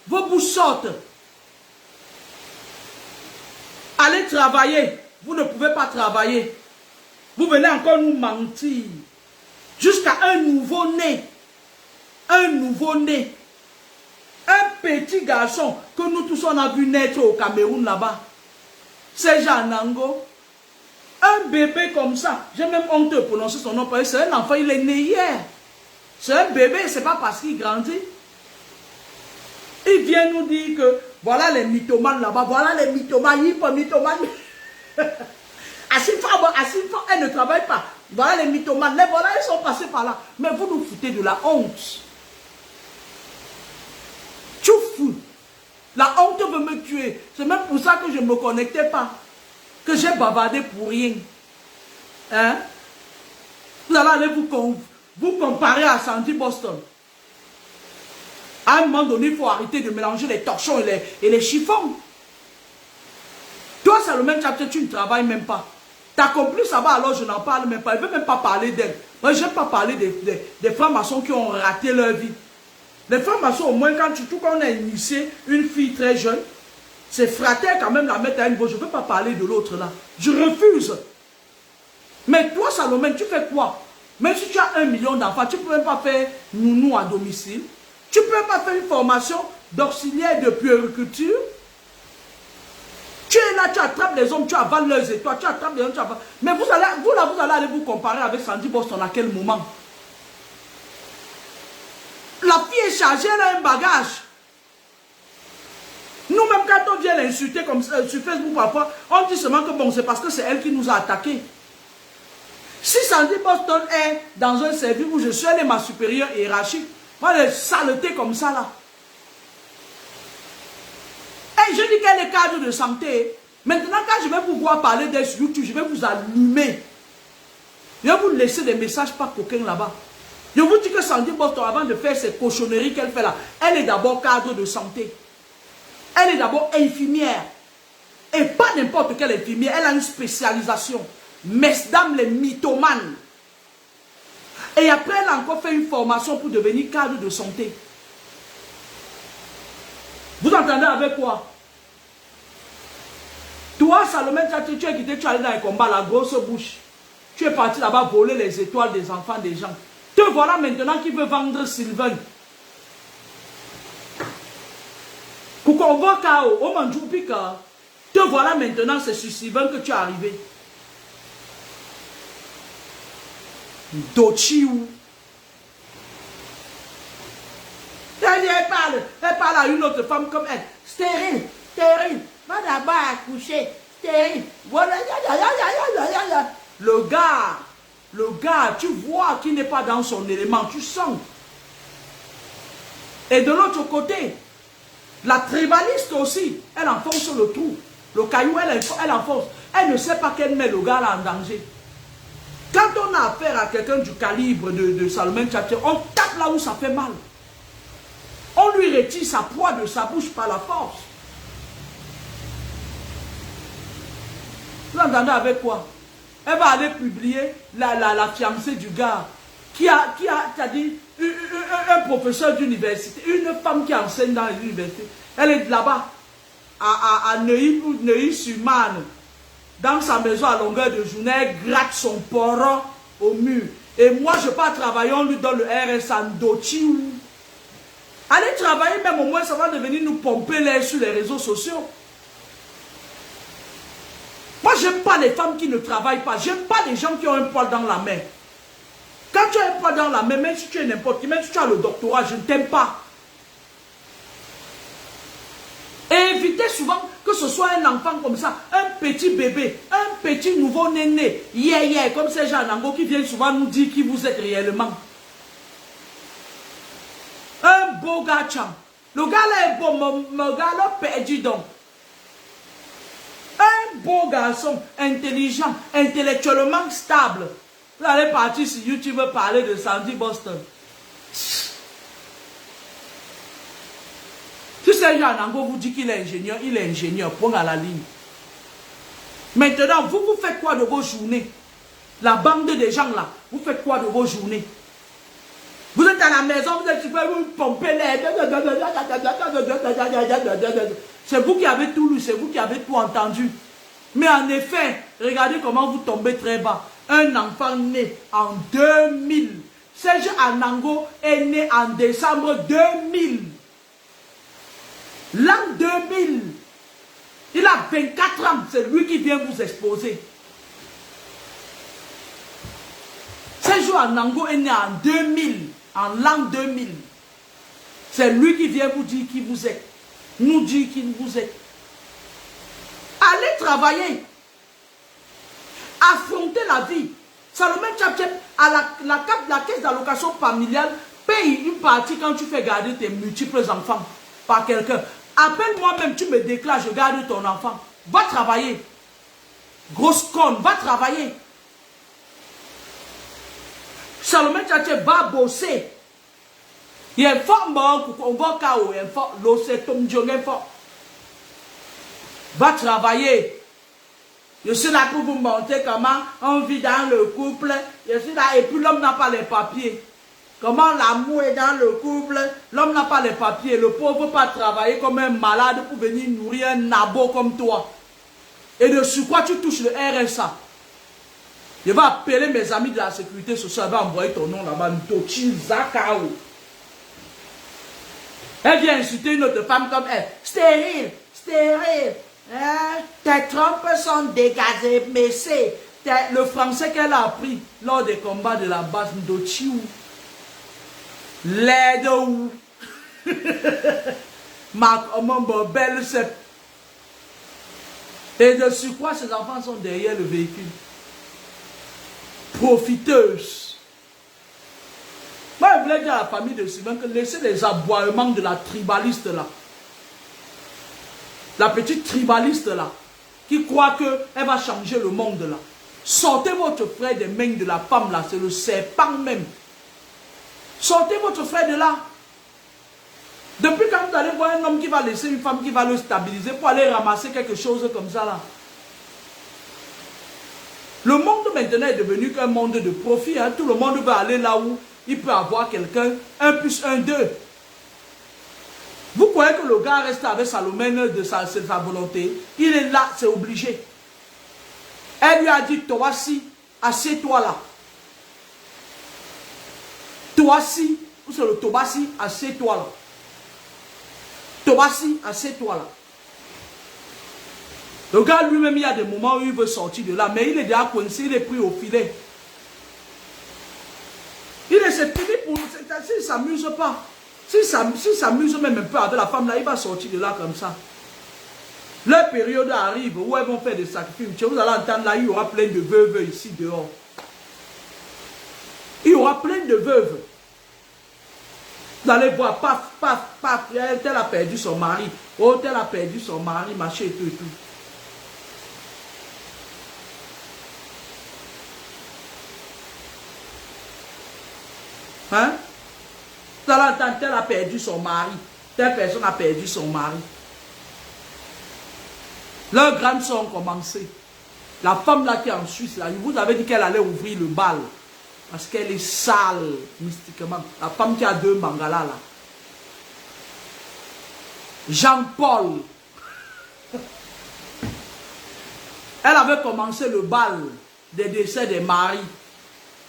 vos bouches sortent. Allez travailler. Vous ne pouvez pas travailler. Vous venez encore nous mentir. Jusqu'à un nouveau-né. Un nouveau-né. Un petit garçon que nous tous on a vu naître au Cameroun là-bas. C'est Jean Nango. Un bébé comme ça. J'ai même honte de prononcer son nom. C'est un enfant, il est né hier. C'est un bébé, c'est pas parce qu'il grandit. Il vient nous dire que voilà les mythomanes là-bas, voilà les mythomanes, mythomanes. Elle ne travaille pas. Voilà les mythomanes, les voilà, ils sont passés par là. Mais vous nous foutez de la honte. Tu fous. La honte veut me tuer. C'est même pour ça que je ne me connectais pas. Que j'ai bavardé pour rien. Hein? Vous allez aller vous comparer à Sandy Boston. À un moment donné, il faut arrêter de mélanger les torchons et les chiffons. Toi, c'est le même chapitre, tu ne travailles même pas. Ta complice, ça va, alors je n'en parle même pas. Je ne veux même pas parler d'elle. Moi, je n'aime pas parler des francs-maçons qui ont raté leur vie. Les francs-maçons, au moins, quand on a initié une fille très jeune, c'est frater quand même la mettre à un niveau. Je ne veux pas parler de l'autre là. Je refuse. Mais toi, Salomé, tu fais quoi? Même si tu as 1 million d'enfants, tu ne peux même pas faire nounou à domicile. Tu ne peux même pas faire une formation d'auxiliaire de puériculture. Tu es là, tu attrapes les hommes, tu avales leurs étoiles, tu attrapes les hommes, tu avales. Mais vous allez aller vous comparer avec Sandy Boston à quel moment? La fille est chargée, elle a un bagage. Nous-mêmes, quand on vient l'insulter comme ça, sur Facebook parfois, on dit seulement que bon, c'est parce que c'est elle qui nous a attaqués. Si Sandy Boston est dans un service où je suis, elle est ma supérieure hiérarchique, moi, les saletés comme ça, là. Et je dis qu'elle est cadre de santé. Maintenant, quand je vais pouvoir parler d'elle sur YouTube, je vais vous allumer. Je vais vous laisser des messages pas coquins là-bas. Je vous dis que Sandy Boston, avant de faire ces cochonneries qu'elle fait là, elle est d'abord cadre de santé. Elle est d'abord infirmière. Et pas n'importe quelle infirmière, elle a une spécialisation. Mesdames les mythomanes. Et après, elle a encore fait une formation pour devenir cadre de santé. Vous entendez avec quoi? Toi, Salomé, tu es quitté, tu es allé dans les combats, la grosse bouche. Tu es parti là-bas voler les étoiles des enfants des gens. Te voilà maintenant qui veut vendre Sylvain. Kukonvo Kao, au Manjoupika. Te voilà maintenant, c'est sur Sylvain que tu es arrivé. Dochiou. Elle parle à une autre femme comme elle. Stérile, stérile. Va d'abord accoucher. Stérile. Voilà. Le gars, tu vois qu'il n'est pas dans son élément. Tu sens. Et de l'autre côté, la tribaliste aussi, elle enfonce le trou. Le caillou, elle enfonce. Elle ne sait pas qu'elle met le gars là en danger. Quand on a affaire à quelqu'un du calibre de Salomé Tchatché, on tape là où ça fait mal. On lui retire sa proie de sa bouche par la force. Vous entendez avec quoi? Elle va aller publier la fiancée du gars qui a dit, un professeur d'université, une femme qui enseigne dans l'université. Elle est là-bas, à Neuilly-sur-Marne. Dans sa maison à longueur de journée, elle gratte son poron au mur. Et moi, je pars travailler, on lui donne le RS Andochi. Allez travailler, même au moins, ça va devenir nous pomper l'air sur les réseaux sociaux. Moi, j'aime pas les femmes qui ne travaillent pas. J'aime pas les gens qui ont un poil dans la main. Quand tu as un poil dans la main, même si tu es n'importe qui, même si tu as le doctorat, je ne t'aime pas. Et évitez souvent que ce soit un enfant comme ça, un petit bébé, un petit nouveau-né, comme ces gens Nango qui viennent souvent nous dire qui vous êtes réellement. Un beau gars, le gars là est beau, mon gars là perdu donc. Un beau garçon, intelligent, intellectuellement stable. Vous allez partir sur YouTube parler de Sandy Boston. Si c'est Jean Nango vous dit qu'il est ingénieur, point à la ligne. Maintenant, vous faites quoi de vos journées? La bande des gens là, vous faites quoi de vos journées? Vous êtes à la maison, vous êtes super, vous pompez l'air. C'est vous qui avez tout lu, c'est vous qui avez tout entendu. Mais en effet, regardez comment vous tombez très bas. Un enfant né en 2000. Serge Anango est né en décembre 2000. L'an 2000. Il a 24 ans, c'est lui qui vient vous exposer. Serge Anango est né en 2000. En l'an 2000, c'est lui qui vient vous dire qui vous êtes, nous dire qui vous êtes. Allez travailler, affronter la vie. Salomon Tchapchep, à la caisse d'allocation familiale, paye une partie quand tu fais garder tes multiples enfants par quelqu'un. Appelle-moi même, tu me déclares, je garde ton enfant. Va travailler. Grosse conne, va travailler. Salomon Tchatche va bosser. Il y a un fort mort, on va KO, il y a un fort, l'océ, Tom Djongé fort. Va travailler. Je suis là pour vous montrer comment on vit dans le couple. Je suis là, et puis l'homme n'a pas les papiers. Comment l'amour est dans le couple. L'homme n'a pas les papiers. Le pauvre ne peut pas travailler comme un malade pour venir nourrir un nabo comme toi. Et de surcroît, tu touches le RSA. Je vais appeler mes amis de la sécurité sociale, je vais envoyer ton nom là-bas, Ntochi Zakao. Elle vient insulter une autre femme comme elle. Stérile, stérile. Hein? Tes trompes sont dégazées, mais c'est le français qu'elle a appris lors des combats de la base Ntochi. L'aide où? Ma belle, c'est. Et de surcroît, ses enfants sont derrière le véhicule. Profiteuse. Moi, je voulais dire à la famille de Sylvain que laissez les aboiements de la tribaliste là. La petite tribaliste là, qui croit qu'elle va changer le monde là. Sortez votre frère des mains de la femme là, c'est le serpent même. Sortez votre frère de là. Depuis quand vous allez voir un homme qui va laisser une femme qui va le stabiliser pour aller ramasser quelque chose comme ça là. Le monde maintenant est devenu qu'un monde de profit. Hein. Tout le monde veut aller là où il peut avoir quelqu'un. 1 plus 1, 2. Vous croyez que le gars reste avec Salomon de sa volonté? Il est là, c'est obligé. Elle lui a dit, toi aussi, assieds-toi là. Toi aussi, ou c'est le Tobassi, assieds-toi là. Tobassi, assieds-toi là. Le gars lui-même, il y a des moments où il veut sortir de là, mais il est déjà coincé, il est pris au filet. Il est fini pour... S'il ne s'amuse pas, s'il s'amuse même un peu avec la femme là, il va sortir de là comme ça. Leur période arrive où elles vont faire des sacrifices. Vous allez entendre là, il y aura plein de veuves ici dehors. Il y aura plein de veuves. Vous allez voir, paf, paf, paf, tel a perdu son mari. Oh, tel a perdu son mari, machin et tout et tout. Hein? Vous allez entendre, tel a perdu son mari. Telle personne a perdu son mari. Leurs grandes soeurs ont commencé. La femme là qui est en Suisse, là, vous avez dit qu'elle allait ouvrir le bal. Parce qu'elle est sale, mystiquement. La femme qui a 2 mangalas là. Jean-Paul. Elle avait commencé le bal des décès des maris.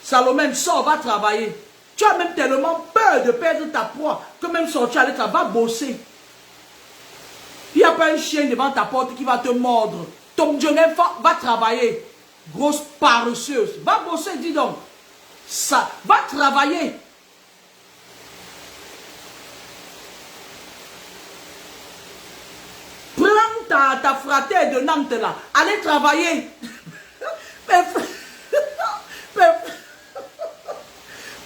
Salomon, sort, va travailler. Tu as même tellement peur de perdre ta proie que même sortir à l'état, va bosser. Il n'y a pas un chien devant ta porte qui va te mordre. Tom Djongé va travailler. Grosse paresseuse. Va bosser, dis donc. Ça, va travailler. Prends ta fratère de Nantes là. Allez travailler.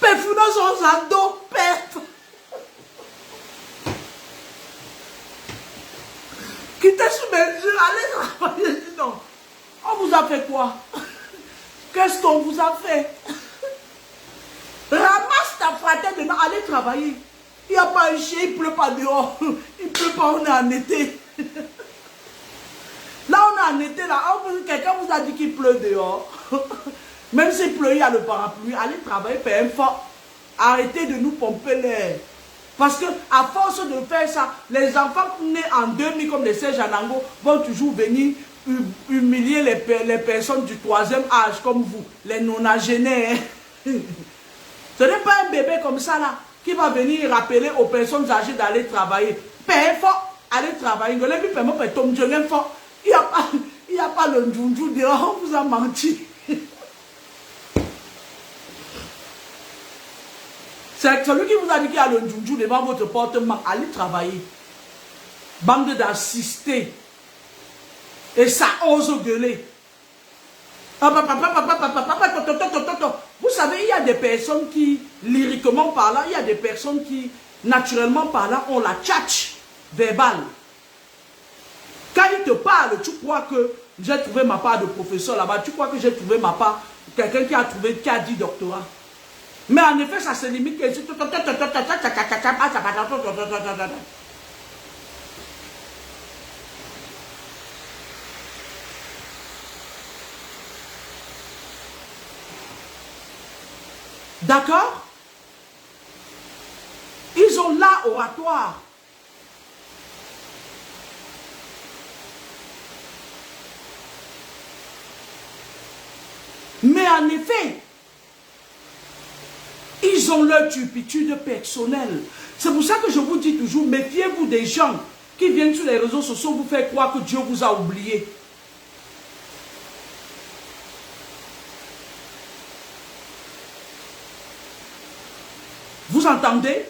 Perfuna son zando. Quittez sous mes yeux. Allez travailler. Dis donc. On vous a fait quoi? Qu'est-ce qu'on vous a fait? Ramasse ta fratère de Nantes. Allez travailler. Il n'y a pas un chien, il ne pleut pas dehors. Il ne pleut pas, on est en été. Là, on est en été, là. Quelqu'un vous a dit qu'il pleut dehors. Même s'il pleut, il y a le parapluie. Allez travailler, paye un fort. Arrêtez de nous pomper l'air. Parce que à force de faire ça, les enfants nés en 2000 comme les Serge Anango vont toujours venir humilier les personnes du troisième âge comme vous, les nonagénaires. Ce n'est pas un bébé comme ça là qui va venir rappeler aux personnes âgées d'aller travailler. Père fort, aller travailler. Il n'y a pas le ndjoundjou dehors, on vous a menti. C'est celui qui vous a dit qu'il y a le ndjoundjou devant votre porte-main. Allez travailler. Bande d'assister. Et ça ose gueuler. Vous savez, il y a des personnes qui, lyriquement parlant, il y a des personnes qui, naturellement parlant, ont la tchatch verbale. Quand il te parle, tu crois que j'ai trouvé ma part de professeur là-bas, tu crois que j'ai trouvé ma part, quelqu'un qui a trouvé, qui a dit doctorat. Mais en effet, ça se limite que... D'accord? Ils ont l'art oratoire. Mais en effet, ils ont leur turpitude personnelle. C'est pour ça que je vous dis toujours, méfiez-vous des gens qui viennent sur les réseaux sociaux vous faire croire que Dieu vous a oublié. Vous entendez?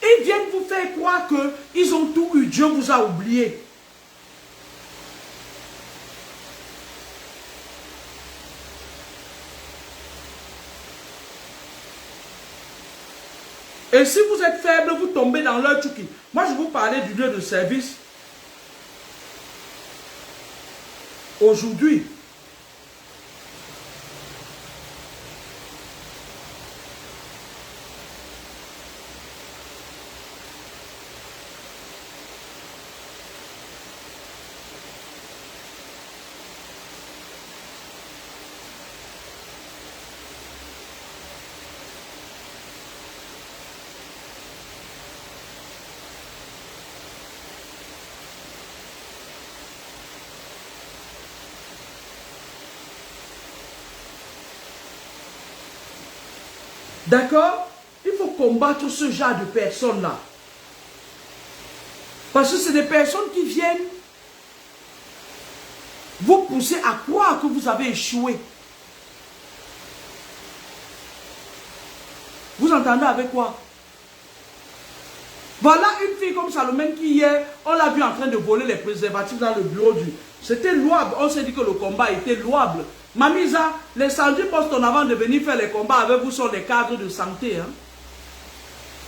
Ils viennent vous faire croire qu'ils ont tout eu, Dieu vous a oublié. Et si vous êtes faible, vous tombez dans leur tchouki. Moi, je vous parlais du lieu de service. Aujourd'hui, d'accord? Il faut combattre ce genre de personnes-là. Parce que c'est des personnes qui viennent vous pousser à croire que vous avez échoué. Vous entendez avec quoi? Voilà une fille comme Salomé qui hier, on l'a vu en train de voler les préservatifs dans le bureau du... C'était louable, on s'est dit que le combat était louable. Mamisa, les sandwichs postent en avant de venir faire les combats avec vous sont des cadres de santé. Hein?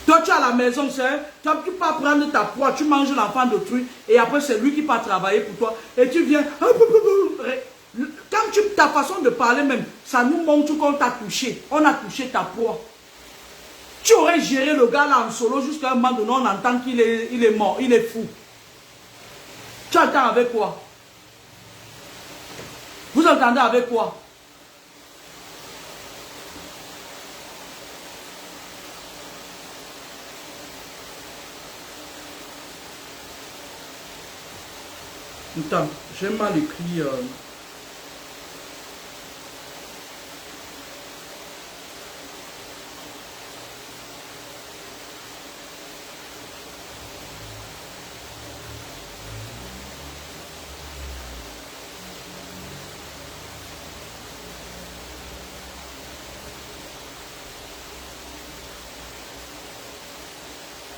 Toi, tu es à la maison, tu ne peux pas prendre ta proie, tu manges l'enfant d'autrui et après c'est lui qui part travailler pour toi. Et tu viens... Quand ta façon de parler même, ça nous montre qu'on t'a touché. On a touché ta proie. Tu aurais géré le gars là en solo jusqu'à un moment donné, on entend qu'il est mort, il est fou. Tu entends avec quoi? Vous entendez avec quoi? Attends, j'ai mal écrit.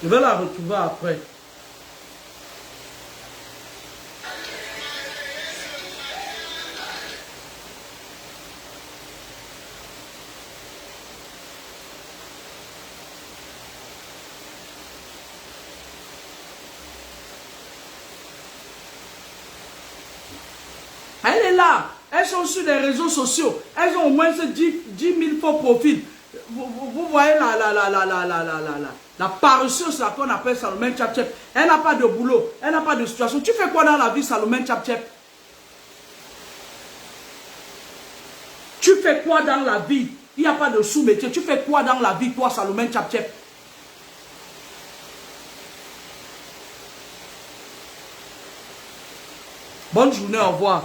Je vais la retrouver après. Elle est là. Elles sont sur les réseaux sociaux. Elles ont au moins 10 000 faux profils. Vous voyez la paresseuse là qu'on appelle Salomé Tchap-Tchep. Elle n'a pas de boulot. Elle n'a pas de situation. Tu fais quoi dans la vie, Salomé Tchap-Tchep? Tu fais quoi dans la vie? Il n'y a pas de sous-métier. Tu fais quoi dans la vie, toi, Salomon Tchap-Tchep? Bonne journée, au revoir.